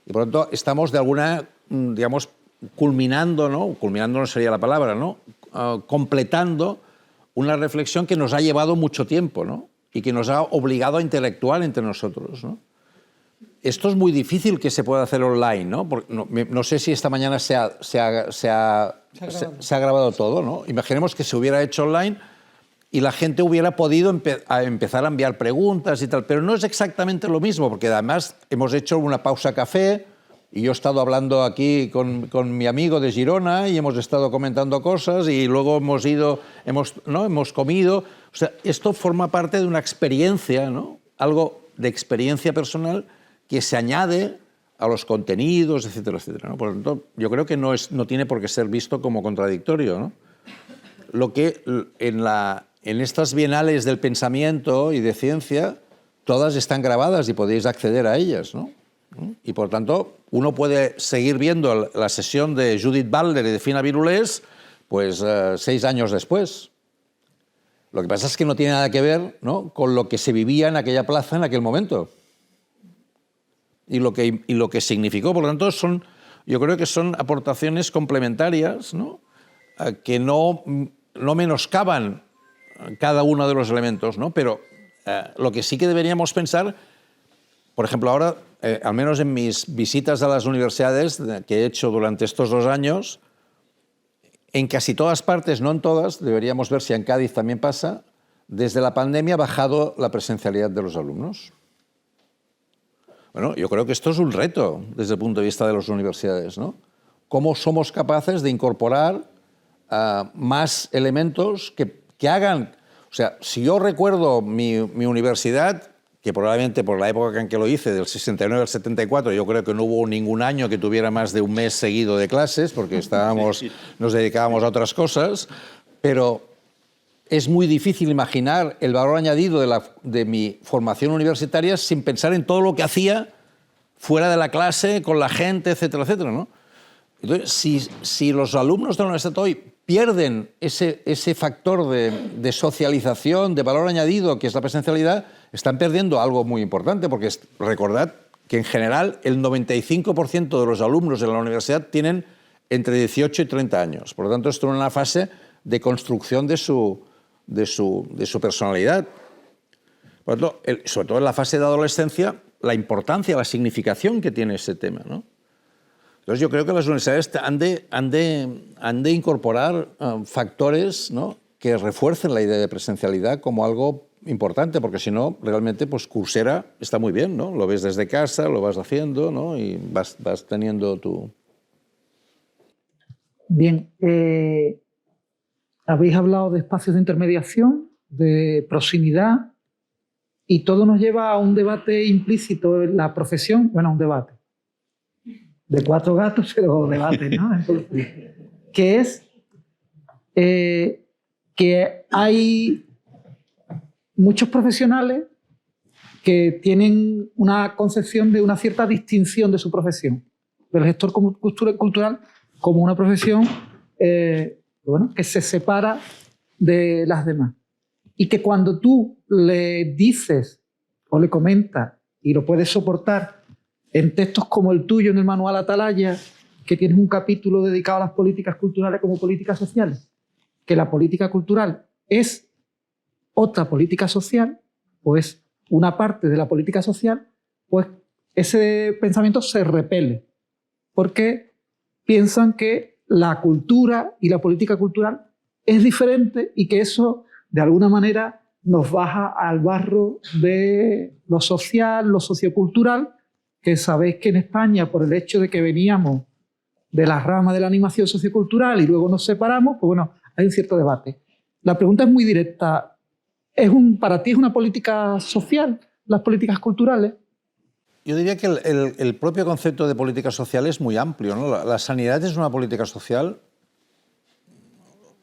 Y por lo tanto estamos de alguna, digamos, culminando, ¿no? Culminando no sería la palabra, ¿no? Completando una reflexión que nos ha llevado mucho tiempo, ¿no? Y que nos ha obligado a intelectuar entre nosotros, ¿no? Esto es muy difícil que se pueda hacer online, ¿no? Porque no sé si esta mañana se ha grabado todo, ¿no? Imaginemos que se hubiera hecho online y la gente hubiera podido empezar a enviar preguntas y tal, pero no es exactamente lo mismo, porque además hemos hecho una pausa café y yo he estado hablando aquí con mi amigo de Girona y hemos estado comentando cosas y luego hemos comido. O sea, esto forma parte de una experiencia, ¿no? Algo de experiencia personal que se añade a los contenidos, etcétera, etcétera, ¿no? Por lo tanto, yo creo que no tiene por qué ser visto como contradictorio, ¿no? Lo que en estas bienales del pensamiento y de ciencia, todas están grabadas y podéis acceder a ellas, ¿no? Y por tanto, uno puede seguir viendo la sesión de Judith Butler y de Fina Virulés, pues 6 años después. Lo que pasa es que no tiene nada que ver, ¿no?, con lo que se vivía en aquella plaza en aquel momento. Y lo que significó. Por lo tanto, yo creo que son aportaciones complementarias, ¿no?, que no menoscaban cada uno de los elementos, ¿no? Pero lo que sí que deberíamos pensar, por ejemplo, ahora, al menos en mis visitas a las universidades que he hecho durante estos 2 años, en casi todas partes, no en todas, deberíamos ver si en Cádiz también pasa, desde la pandemia ha bajado la presencialidad de los alumnos. Bueno, yo creo que esto es un reto desde el punto de vista de las universidades, ¿no? ¿Cómo somos capaces de incorporar más elementos que hagan? O sea, si yo recuerdo mi universidad, que probablemente por la época en que lo hice, del 69 al 74, yo creo que no hubo ningún año que tuviera más de un mes seguido de clases, porque nos dedicábamos a otras cosas, pero es muy difícil imaginar el valor añadido de mi formación universitaria sin pensar en todo lo que hacía fuera de la clase, con la gente, etcétera, etcétera, ¿no? Entonces, si los alumnos de la universidad hoy pierden ese factor de socialización, de valor añadido, que es la presencialidad, están perdiendo algo muy importante, porque recordad que en general el 95% de los alumnos de la universidad tienen entre 18 y 30 años. Por lo tanto, esto es una fase de construcción de su personalidad. Por lo tanto, sobre todo en la fase de adolescencia, la importancia, la significación que tiene ese tema, ¿no? Entonces yo creo que las universidades han de incorporar factores, ¿no?, que refuercen la idea de presencialidad como algo importante, porque si no, realmente, pues Coursera está muy bien, ¿no? Lo ves desde casa, lo vas haciendo, ¿no?, y vas teniendo tu... Bien, habéis hablado de espacios de intermediación, de proximidad, y todo nos lleva a un debate implícito en la profesión, bueno, un debate de 4 gatos, pero debate, ¿no? Que es que hay muchos profesionales que tienen una concepción de una cierta distinción de su profesión, del gestor cultural como una profesión bueno, que se separa de las demás. Y que cuando tú le dices o le comentas, y lo puedes soportar en textos como el tuyo en el manual Atalaya, que tienes un capítulo dedicado a las políticas culturales como políticas sociales, que la política cultural es otra política social, o es una parte de la política social, pues ese pensamiento se repele, porque piensan que la cultura y la política cultural es diferente y que eso, de alguna manera, nos baja al barro de lo social, lo sociocultural, que sabéis que en España, por el hecho de que veníamos de la rama de la animación sociocultural y luego nos separamos, pues bueno, hay un cierto debate. La pregunta es muy directa. ¿Para ti es una política social las políticas culturales? Yo diría que el propio concepto de política social es muy amplio, ¿no? La sanidad es una política social.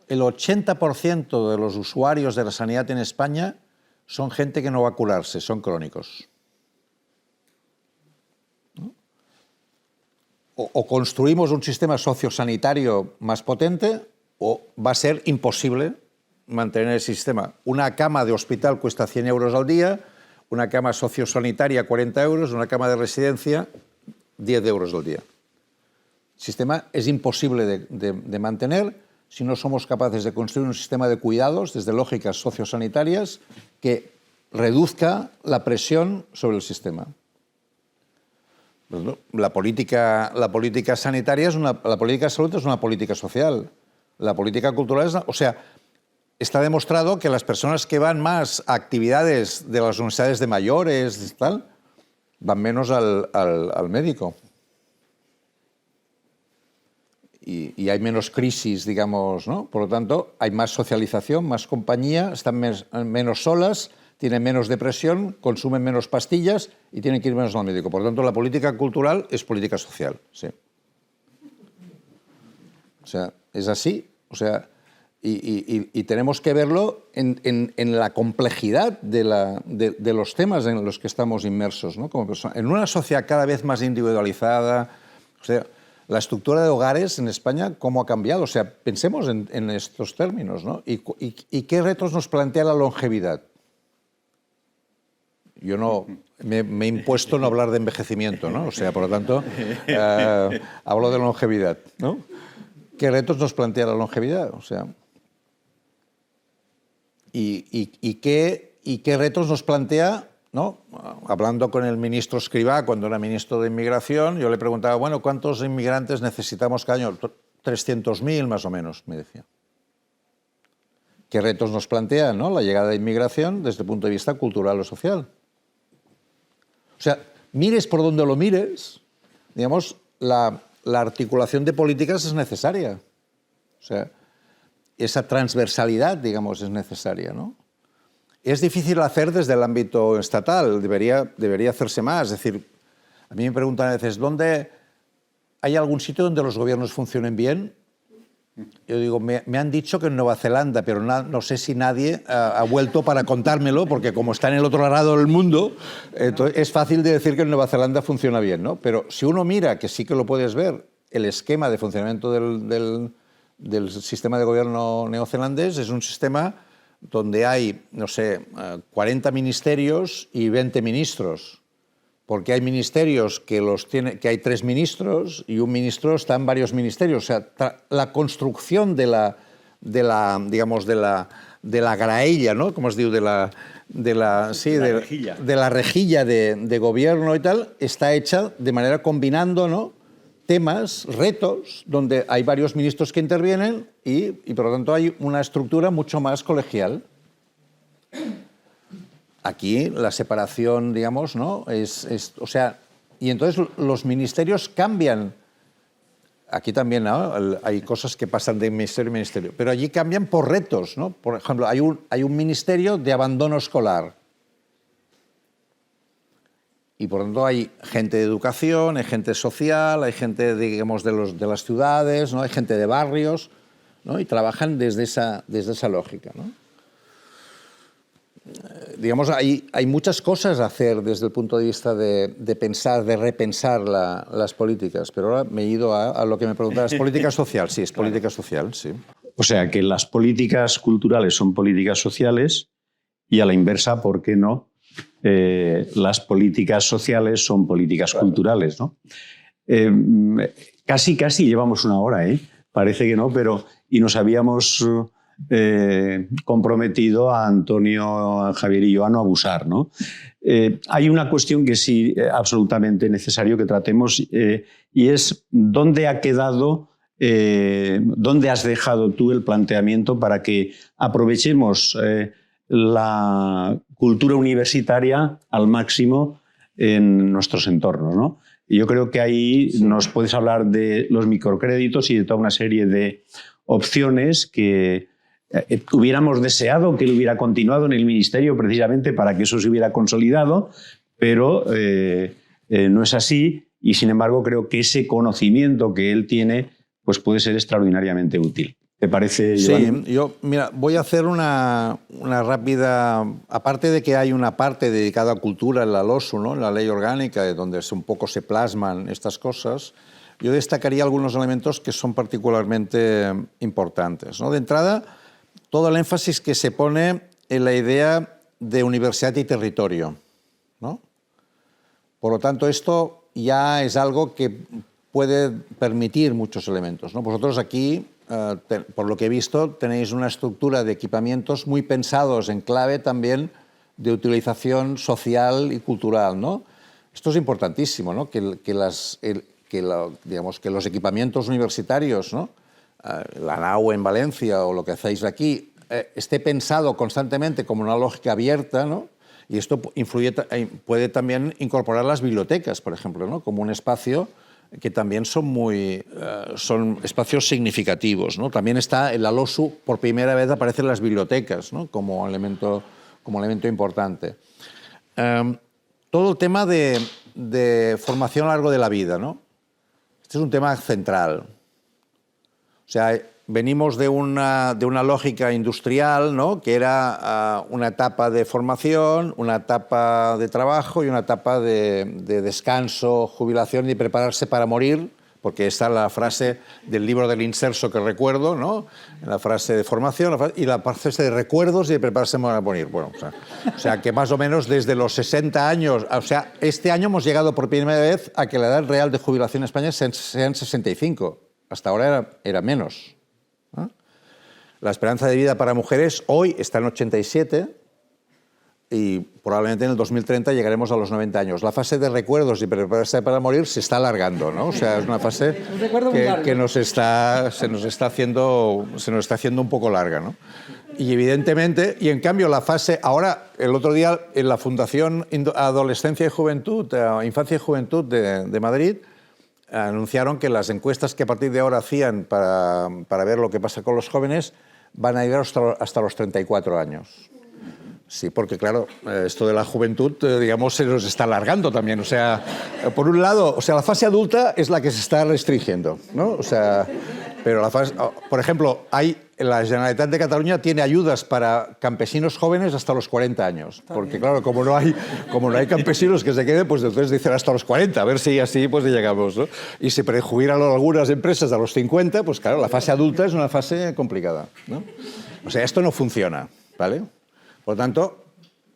El 80% de los usuarios de la sanidad en España son gente que no va a curarse, son crónicos. ¿No? O construimos un sistema sociosanitario más potente o va a ser imposible mantener el sistema. Una cama de hospital cuesta 100 euros al día, una cama sociosanitaria 40 euros, una cama de residencia 10 euros al día. El sistema es imposible de mantener si no somos capaces de construir un sistema de cuidados desde lógicas sociosanitarias que reduzca la presión sobre el sistema. La política sanitaria la política de salud es una política social. La política cultural es... O sea, está demostrado que las personas que van más a actividades de las universidades de mayores, tal, van menos al médico. Y hay menos crisis, digamos, ¿no? Por lo tanto, hay más socialización, más compañía, están menos solas, tienen menos depresión, consumen menos pastillas y tienen que ir menos al médico. Por lo tanto, la política cultural es política social, sí. O sea, es así. O sea, y tenemos que verlo en la complejidad de los temas en los que estamos inmersos, ¿no? Como persona. En una sociedad cada vez más individualizada, o sea, la estructura de hogares en España, ¿cómo ha cambiado? O sea, pensemos en estos términos, ¿no? ¿Y qué retos nos plantea la longevidad? Yo no me he impuesto no hablar de envejecimiento, ¿no? O sea, por lo tanto, hablo de longevidad, ¿no? ¿Qué retos nos plantea la longevidad? O sea, ¿y qué retos nos plantea, ¿no? Hablando con el ministro Escrivá, cuando era ministro de Inmigración, yo le preguntaba, bueno, ¿cuántos inmigrantes necesitamos cada año? 300.000 más o menos, me decía. ¿Qué retos nos plantea, ¿no? La llegada de inmigración desde el punto de vista cultural o social? O sea, mires por donde lo mires, digamos, la articulación de políticas es necesaria. O sea, esa transversalidad, digamos, es necesaria, ¿no? Es difícil hacer desde el ámbito estatal, debería hacerse más. Es decir, a mí me preguntan a veces, ¿dónde hay algún sitio donde los gobiernos funcionen bien? Yo digo, me han dicho que en Nueva Zelanda, pero no sé si nadie ha vuelto para contármelo, porque como está en el otro lado del mundo, es fácil de decir que en Nueva Zelanda funciona bien, ¿no? Pero si uno mira, que sí que lo puedes ver, el esquema de funcionamiento del sistema de gobierno neozelandés es un sistema donde hay, no sé, 40 ministerios y 20 ministros. Porque hay ministerios que hay 3 ministros y un ministro está en varios ministerios. O sea, la construcción de la graella, ¿no? Como es diu, de la rejilla de gobierno y tal, está hecha de manera combinando, ¿no? Temas, retos, donde hay varios ministros que intervienen y por lo tanto hay una estructura mucho más colegial. Aquí la separación, digamos, ¿no? O sea, y entonces los ministerios cambian. Aquí también, ¿no? Hay cosas que pasan de ministerio a ministerio, pero allí cambian por retos, ¿no? Por ejemplo, hay un ministerio de abandono escolar. Y por lo tanto hay gente de educación, hay gente social, hay gente, digamos, de las ciudades, ¿no? Hay gente de barrios, ¿no? Y trabajan desde esa lógica, ¿no? Digamos, hay muchas cosas a hacer desde el punto de vista de pensar, de repensar las políticas, pero ahora me he ido a lo que me preguntabas. ¿Es política social? Sí, es política social, sí. O sea, que las políticas culturales son políticas sociales y a la inversa, ¿por qué no? Las políticas sociales son políticas culturales, ¿no? Casi llevamos una hora, ¿eh? Parece que no, pero... Y nos habíamos... comprometido a Antonio, a Javier y yo a no abusar, ¿no? Hay una cuestión que sí absolutamente necesario que tratemos y es dónde ha quedado, dónde has dejado tú el planteamiento para que aprovechemos la cultura universitaria al máximo en nuestros entornos, ¿no? Y yo creo que ahí nos puedes hablar de los microcréditos y de toda una serie de opciones que hubiéramos deseado que él hubiera continuado en el ministerio precisamente para que eso se hubiera consolidado, pero no es así, y sin embargo creo que ese conocimiento que él tiene pues puede ser extraordinariamente útil. ¿Te parece, Joan? Sí, yo, mira, voy a hacer una rápida... Aparte de que hay una parte dedicada a cultura en la LOSU, ¿no?, en la ley orgánica, donde un poco se plasman estas cosas, yo destacaría algunos elementos que son particularmente importantes, ¿no? De entrada, todo el énfasis que se pone en la idea de universidad y territorio, ¿no? Por lo tanto, esto ya es algo que puede permitir muchos elementos, ¿no? Vosotros aquí, por lo que he visto, tenéis una estructura de equipamientos muy pensados en clave también de utilización social y cultural, ¿no? Esto es importantísimo, ¿no? Digamos, que los equipamientos universitarios, ¿no?, la NAU en Valencia o lo que hacéis aquí, esté pensado constantemente como una lógica abierta, ¿no? Y esto puede también incorporar las bibliotecas, por ejemplo, ¿no?, como un espacio que también son espacios significativos, ¿no? También está en la LOSU, por primera vez aparecen las bibliotecas, ¿no?, como elemento importante. Todo el tema de formación a lo largo de la vida, ¿no? Este es un tema central. O sea, venimos de una lógica industrial, ¿no?, que era una etapa de formación, una etapa de trabajo y una etapa de descanso, jubilación y prepararse para morir, porque está la frase del libro del Inserso que recuerdo, ¿no?, la frase de formación y la frase de recuerdos y de prepararse para morir. Bueno, o sea, que más o menos desde los 60 años, o sea, este año hemos llegado por primera vez a que la edad real de jubilación en España sean 65. Hasta ahora era menos. La esperanza de vida para mujeres hoy está en 87 y probablemente en el 2030 llegaremos a los 90 años. La fase de recuerdos y prepararse para morir se está alargando, ¿no? O sea, es una fase que se nos está haciendo un poco larga, ¿no? Y evidentemente, y en cambio la fase, ahora, el otro día en la Fundación Adolescencia y Juventud, Infancia y Juventud de Madrid, anunciaron que las encuestas que a partir de ahora hacían para ver lo que pasa con los jóvenes van a ir hasta los 34 años. Sí, porque claro, esto de la juventud, digamos, se nos está alargando también. O sea, por un lado, o sea, la fase adulta es la que se está restringiendo, ¿no? O sea, pero la fase, por ejemplo, la Generalitat de Cataluña tiene ayudas para campesinos jóvenes hasta los 40 años. Porque claro, como no hay campesinos que se queden, pues entonces dicen hasta los 40, a ver si así pues llegamos, ¿no? Y si prejubilan algunas empresas a los 50, pues claro, la fase adulta es una fase complicada, ¿no? O sea, esto no funciona, ¿vale? Por lo tanto,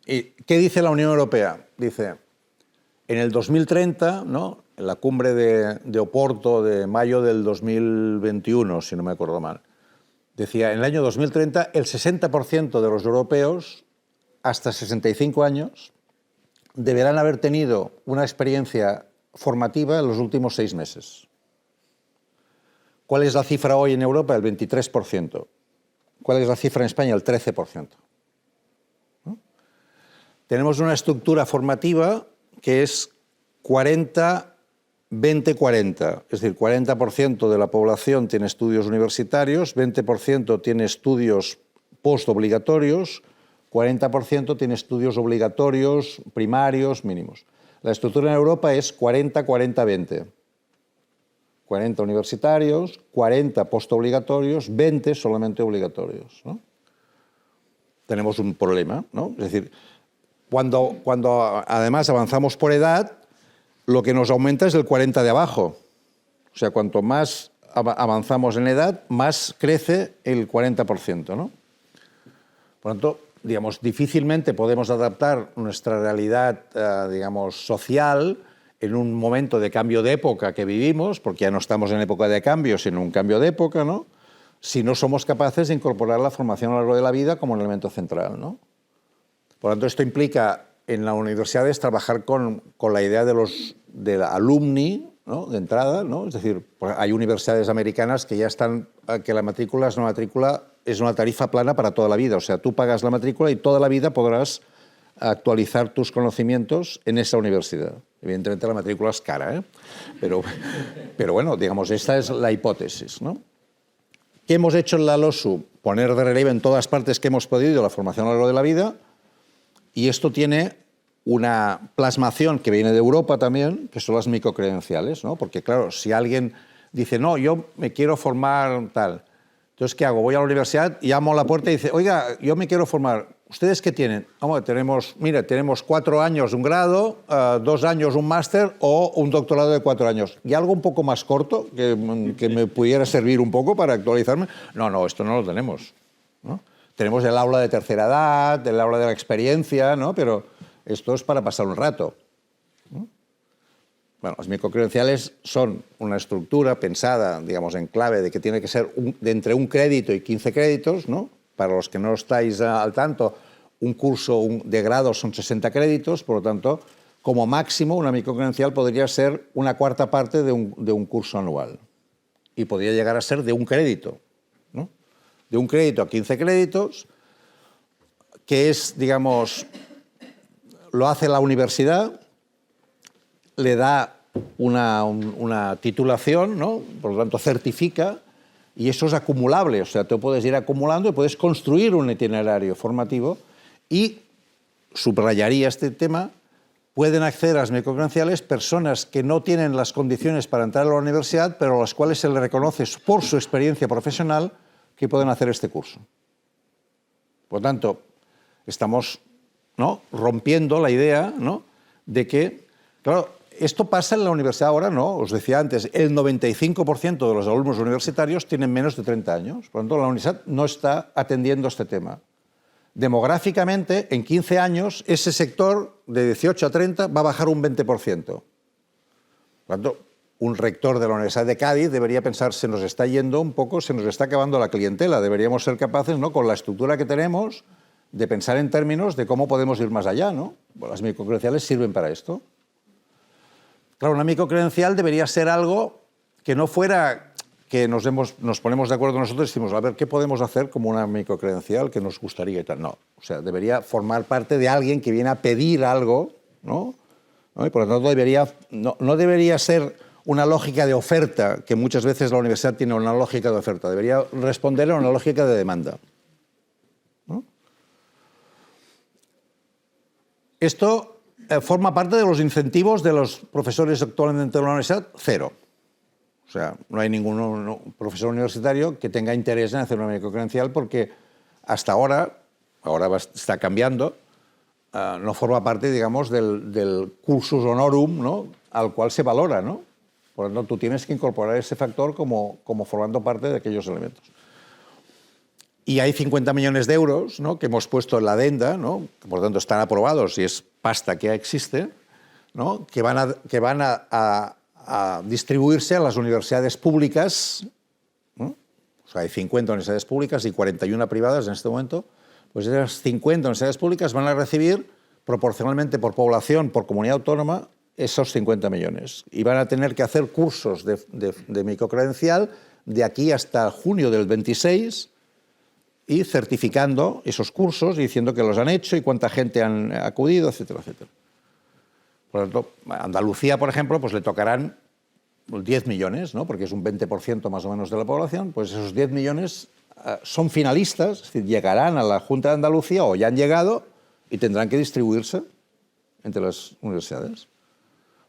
¿qué dice la Unión Europea? Dice, en el 2030, ¿no?, en la cumbre de Oporto de mayo del 2021, si no me acuerdo mal, decía, en el año 2030 el 60% de los europeos hasta 65 años deberán haber tenido una experiencia formativa en los últimos 6 meses. ¿Cuál es la cifra hoy en Europa? El 23%. ¿Cuál es la cifra en España? El 13%. ¿No? Tenemos una estructura formativa que es 20-40, es decir, 40% de la población tiene estudios universitarios, 20% tiene estudios postobligatorios, 40% tiene estudios obligatorios, primarios, mínimos. La estructura en Europa es 40-40-20. 40 universitarios, 40 postobligatorios, 20 solamente obligatorios, ¿no? Tenemos un problema, ¿no? Es decir, cuando además avanzamos por edad, lo que nos aumenta es el 40 de abajo. O sea, cuanto más avanzamos en edad, más crece el 40%, ¿no? Por lo tanto, digamos, difícilmente podemos adaptar nuestra realidad, digamos, social en un momento de cambio de época que vivimos, porque ya no estamos en época de cambio, sino un cambio de época, ¿no?, si no somos capaces de incorporar la formación a lo largo de la vida como un elemento central, ¿no? Por lo tanto, esto implica en las universidades trabajar con la idea del alumni, ¿no?, de entrada, ¿no? Es decir, hay universidades americanas que ya están, que la matrícula es una tarifa plana para toda la vida. O sea, tú pagas la matrícula y toda la vida podrás actualizar tus conocimientos en esa universidad. Evidentemente la matrícula es cara, ¿eh? Pero bueno, digamos, esta es la hipótesis, ¿no? ¿Qué hemos hecho en la LOSU? Poner de relieve en todas partes que hemos podido la formación a lo largo de la vida, y esto tiene una plasmación que viene de Europa también, que son las microcredenciales, ¿no? Porque claro, si alguien dice, no, yo me quiero formar tal, entonces, ¿qué hago? Voy a la universidad, llamo a la puerta y dice, oiga, yo me quiero formar, ¿ustedes qué tienen? Vamos, tenemos 4 años un grado, 2 años un máster o un doctorado de 4 años. ¿Y algo un poco más corto que me pudiera servir un poco para actualizarme? No, esto no lo tenemos, ¿no? Tenemos el aula de tercera edad, el aula de la experiencia, ¿no? Pero esto es para pasar un rato, ¿no? Bueno, las microcredenciales son una estructura pensada, digamos, en clave de que tiene que ser de entre 1 crédito y 15 créditos, ¿no? Para los que no estáis al tanto, un curso de grado son 60 créditos, por lo tanto, como máximo, una microcredencial podría ser 1/4 parte de un curso anual. Y podría llegar a ser de 1 crédito, ¿no? De 1 crédito a 15 créditos, que es, digamos, lo hace la universidad, le da una titulación, ¿no? Por lo tanto certifica, y eso es acumulable, o sea, tú puedes ir acumulando y puedes construir un itinerario formativo y, subrayaría este tema, pueden acceder a las microcredenciales personas que no tienen las condiciones para entrar a la universidad, pero a las cuales se les reconoce por su experiencia profesional que pueden hacer este curso. Por lo tanto, estamos, ¿no?, rompiendo la idea, ¿no?, de que, claro, esto pasa en la universidad ahora, ¿no? Os decía antes, el 95% de los alumnos universitarios tienen menos de 30 años. Por lo tanto, la universidad no está atendiendo este tema. Demográficamente, en 15 años, ese sector de 18 a 30 va a bajar un 20%. Por lo tanto, un rector de la Universidad de Cádiz debería pensar, se nos está yendo un poco, se nos está acabando la clientela. Deberíamos ser capaces, ¿no?, con la estructura que tenemos, de pensar en términos de cómo podemos ir más allá, ¿no? Bueno, las microcredenciales sirven para esto. Claro, una microcredencial debería ser algo que no fuera que nos ponemos de acuerdo nosotros y decimos, a ver, ¿qué podemos hacer como una microcredencial que nos gustaría y tal? No, o sea, debería formar parte de alguien que viene a pedir algo, ¿no? Y por lo tanto, no debería ser una lógica de oferta, que muchas veces la universidad tiene una lógica de oferta, debería responder a una lógica de demanda, ¿no? Esto forma parte de los incentivos de los profesores actualmente de la universidad, 0. O sea, no hay ningún profesor universitario que tenga interés en hacer una microcredencial porque hasta ahora está cambiando, no forma parte, digamos, del cursus honorum, ¿no?, al cual se valora, ¿no? Por lo tanto, tú tienes que incorporar ese factor como formando parte de aquellos elementos. Y hay 50 millones de euros, ¿no?, que hemos puesto en la adenda, ¿no?, que por lo tanto están aprobados y es pasta que existe, ¿no?, que van a distribuirse a las universidades públicas, ¿no? O sea, hay 50 universidades públicas y 41 privadas en este momento. Pues esas 50 universidades públicas van a recibir proporcionalmente por población, por comunidad autónoma, esos 50 millones. Y van a tener que hacer cursos de microcredencial de aquí hasta junio del 26, y certificando esos cursos y diciendo que los han hecho y cuánta gente han acudido, etcétera, etcétera. Por lo tanto, a Andalucía, por ejemplo, pues le tocarán 10 millones, ¿no?, porque es un 20% más o menos de la población, pues esos 10 millones son finalistas, es decir, llegarán a la Junta de Andalucía o ya han llegado y tendrán que distribuirse entre las universidades.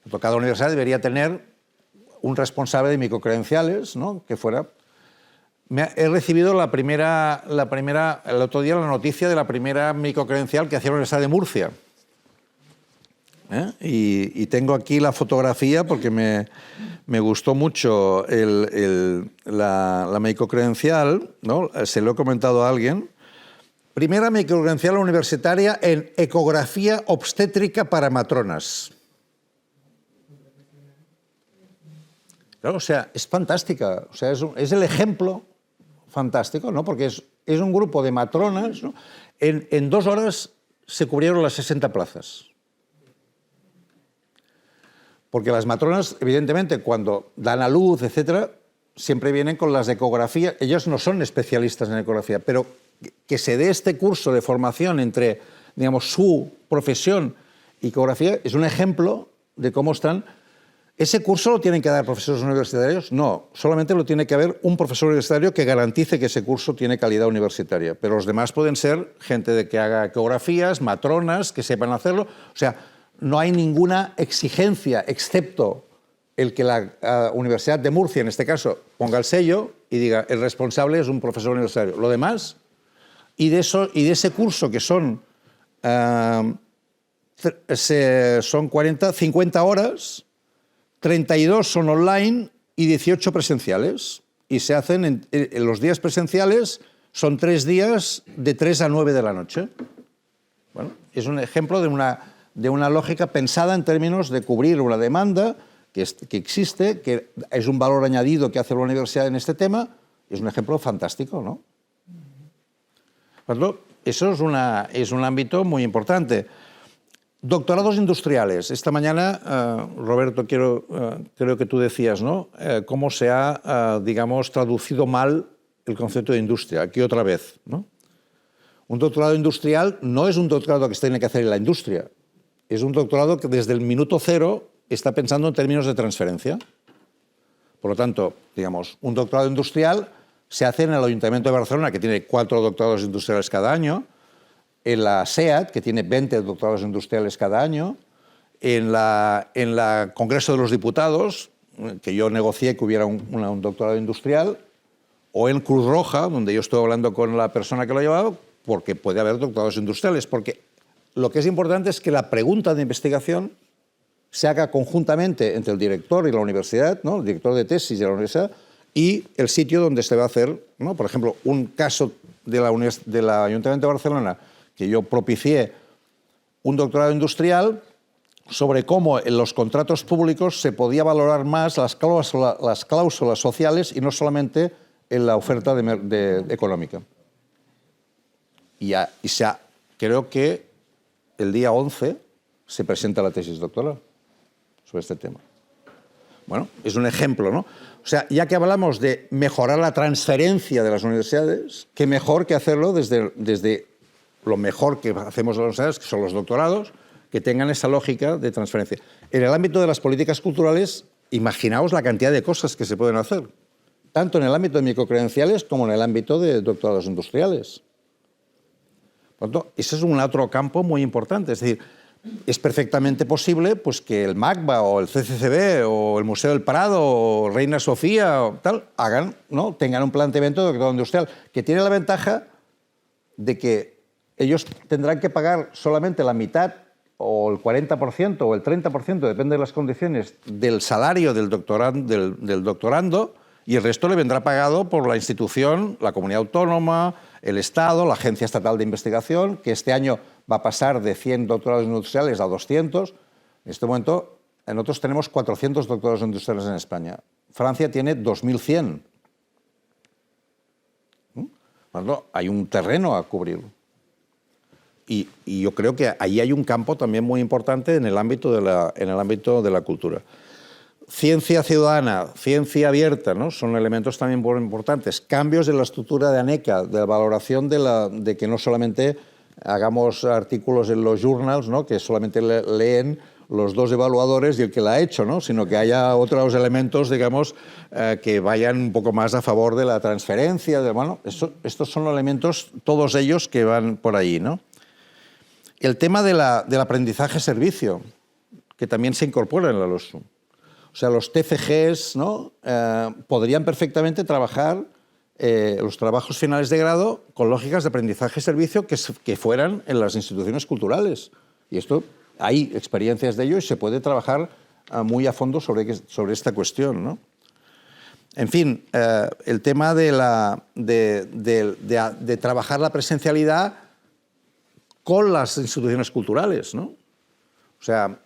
Por tanto, cada universidad debería tener un responsable de microcredenciales, ¿no?, que fuera... He recibido el otro día la noticia de la primera microcredencial que hacía la Universidad de Murcia. Y tengo aquí la fotografía porque me gustó mucho la microcredencial, ¿no? Se lo he comentado a alguien. Primera microcredencial universitaria en ecografía obstétrica para matronas. Claro, o sea, es fantástica. O sea, es el ejemplo fantástico, ¿no? Porque es un grupo de matronas, ¿no? En 2 horas se cubrieron las 60 plazas. Porque las matronas, evidentemente, cuando dan a luz, etcétera, siempre vienen con las ecografías. Ellos no son especialistas en ecografía, pero que se dé este curso de formación entre, digamos, su profesión y ecografía es un ejemplo de cómo están ¿Ese curso lo tienen que dar profesores universitarios? No, solamente lo tiene que haber un profesor universitario que garantice que ese curso tiene calidad universitaria, pero los demás pueden ser gente de que haga ecografías, matronas, que sepan hacerlo. O sea, no hay ninguna exigencia, excepto el que la Universidad de Murcia, en este caso, ponga el sello y diga el responsable es un profesor universitario. Lo demás, y de ese curso que son 50 horas, 32 son online y 18 presenciales. Y se hacen en los días presenciales, son 3 días de 3 a 9 de la noche. Bueno, es un ejemplo de una lógica pensada en términos de cubrir una demanda que existe, que es un valor añadido que hace la universidad en este tema. Es un ejemplo fantástico, ¿no? Por lo tanto, eso es un ámbito muy importante. Doctorados industriales. Esta mañana, Roberto, creo que tú decías, ¿no? Cómo se ha, digamos, traducido mal el concepto de industria. Aquí otra vez, ¿no? Un doctorado industrial no es un doctorado que se tiene que hacer en la industria. Es un doctorado que desde el minuto cero está pensando en términos de transferencia. Por lo tanto, digamos, un doctorado industrial se hace en el Ayuntamiento de Barcelona, que tiene 4 doctorados industriales cada año, en la SEAT, que tiene 20 doctorados industriales cada año, en la Congreso de los Diputados, que yo negocié que hubiera un doctorado industrial, o en Cruz Roja, donde yo estoy hablando con la persona que lo ha llevado, porque puede haber doctorados industriales, porque lo que es importante es que la pregunta de investigación se haga conjuntamente entre el director y la universidad, ¿no? El director de tesis de la universidad, y el sitio donde se va a hacer, ¿no? Por ejemplo, un caso del Ayuntamiento de Barcelona, que yo propicié un doctorado industrial sobre cómo en los contratos públicos se podía valorar más las cláusulas sociales y no solamente en la oferta económica. Creo que el día 11 se presenta la tesis doctoral sobre este tema. Bueno, es un ejemplo, ¿no? O sea, ya que hablamos de mejorar la transferencia de las universidades, qué mejor que hacerlo desde lo mejor que hacemos las universidades, que son los doctorados, que tengan esa lógica de transferencia. En el ámbito de las políticas culturales, imaginaos la cantidad de cosas que se pueden hacer, tanto en el ámbito de microcredenciales como en el ámbito de doctorados industriales. Por lo tanto, ese es un otro campo muy importante. Es decir, es perfectamente posible pues, que el MACBA o el CCCB o el Museo del Prado o Reina Sofía o tal, tengan un planteamiento de doctorado industrial que tiene la ventaja de que ellos tendrán que pagar solamente la mitad o el 40% o el 30%, depende de las condiciones, del salario del doctorando, y el resto le vendrá pagado por la institución, la comunidad autónoma, el Estado, la Agencia Estatal de Investigación, que este año va a pasar de 100 doctorados industriales a 200. En este momento, nosotros tenemos 400 doctorados industriales en España. Francia tiene 2.100. Bueno, hay un terreno a cubrir. Y yo creo que ahí hay un campo también muy importante en el ámbito de la cultura. Ciencia ciudadana, ciencia abierta, ¿no? Son elementos también muy importantes. Cambios en la estructura de ANECA, de la valoración de que no solamente hagamos artículos en los journals, ¿no? Que solamente leen los 2 evaluadores y el que la ha hecho, ¿no? Sino que haya otros elementos, digamos, que vayan un poco más a favor de la transferencia. Estos son los elementos, todos ellos, que van por ahí, ¿no? El tema del aprendizaje-servicio, que también se incorpora en la LOSU. O sea, los TFGs, ¿no? Podrían perfectamente trabajar los trabajos finales de grado con lógicas de aprendizaje-servicio que fueran en las instituciones culturales. Y esto, hay experiencias de ello y se puede trabajar muy a fondo sobre esta cuestión, ¿no? En fin, el tema de trabajar la presencialidad con las instituciones culturales, ¿no? O sea,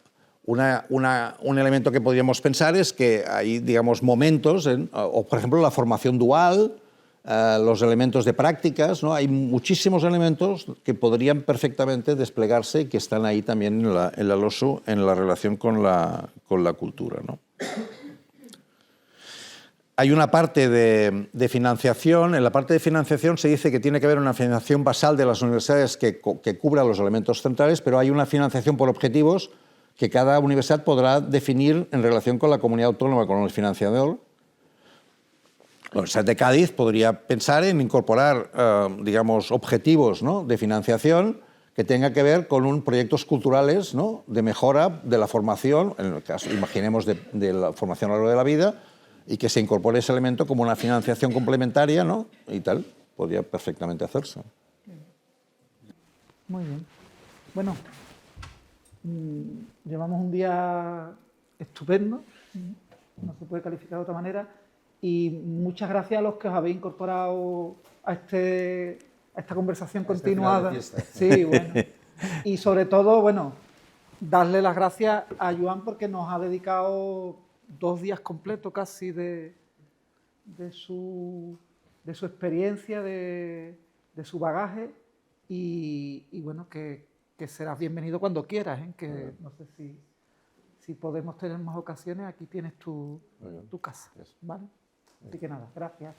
un elemento que podríamos pensar es que hay, digamos, momentos, o por ejemplo la formación dual, los elementos de prácticas, ¿no? Hay muchísimos elementos que podrían perfectamente desplegarse y que están ahí también en la LOSU, en la relación con la cultura, ¿no? Hay una parte de financiación. En la parte de financiación se dice que tiene que haber una financiación basal de las universidades que cubra los elementos centrales, pero hay una financiación por objetivos que cada universidad podrá definir en relación con la comunidad autónoma, con el financiador. La Universidad de Cádiz podría pensar en incorporar, digamos, objetivos, ¿no?, de financiación que tenga que ver con proyectos culturales, ¿no?, de mejora de la formación, en el caso, imaginemos, de la formación a lo largo de la vida, y que se incorpore ese elemento como una financiación complementaria, ¿no?, y tal. Podría perfectamente hacerse. Muy bien. Bueno, llevamos un día estupendo, no se puede calificar de otra manera, y muchas gracias a los que os habéis incorporado a esta conversación continuada. Sí, bueno. Y sobre todo, bueno, darle las gracias a Joan porque nos ha dedicado 2 días completos casi de su experiencia, de su bagaje, y bueno, que serás bienvenido cuando quieras, ¿eh? Que no sé si podemos tener más ocasiones, aquí tienes tu casa, ¿vale? Así que nada, gracias.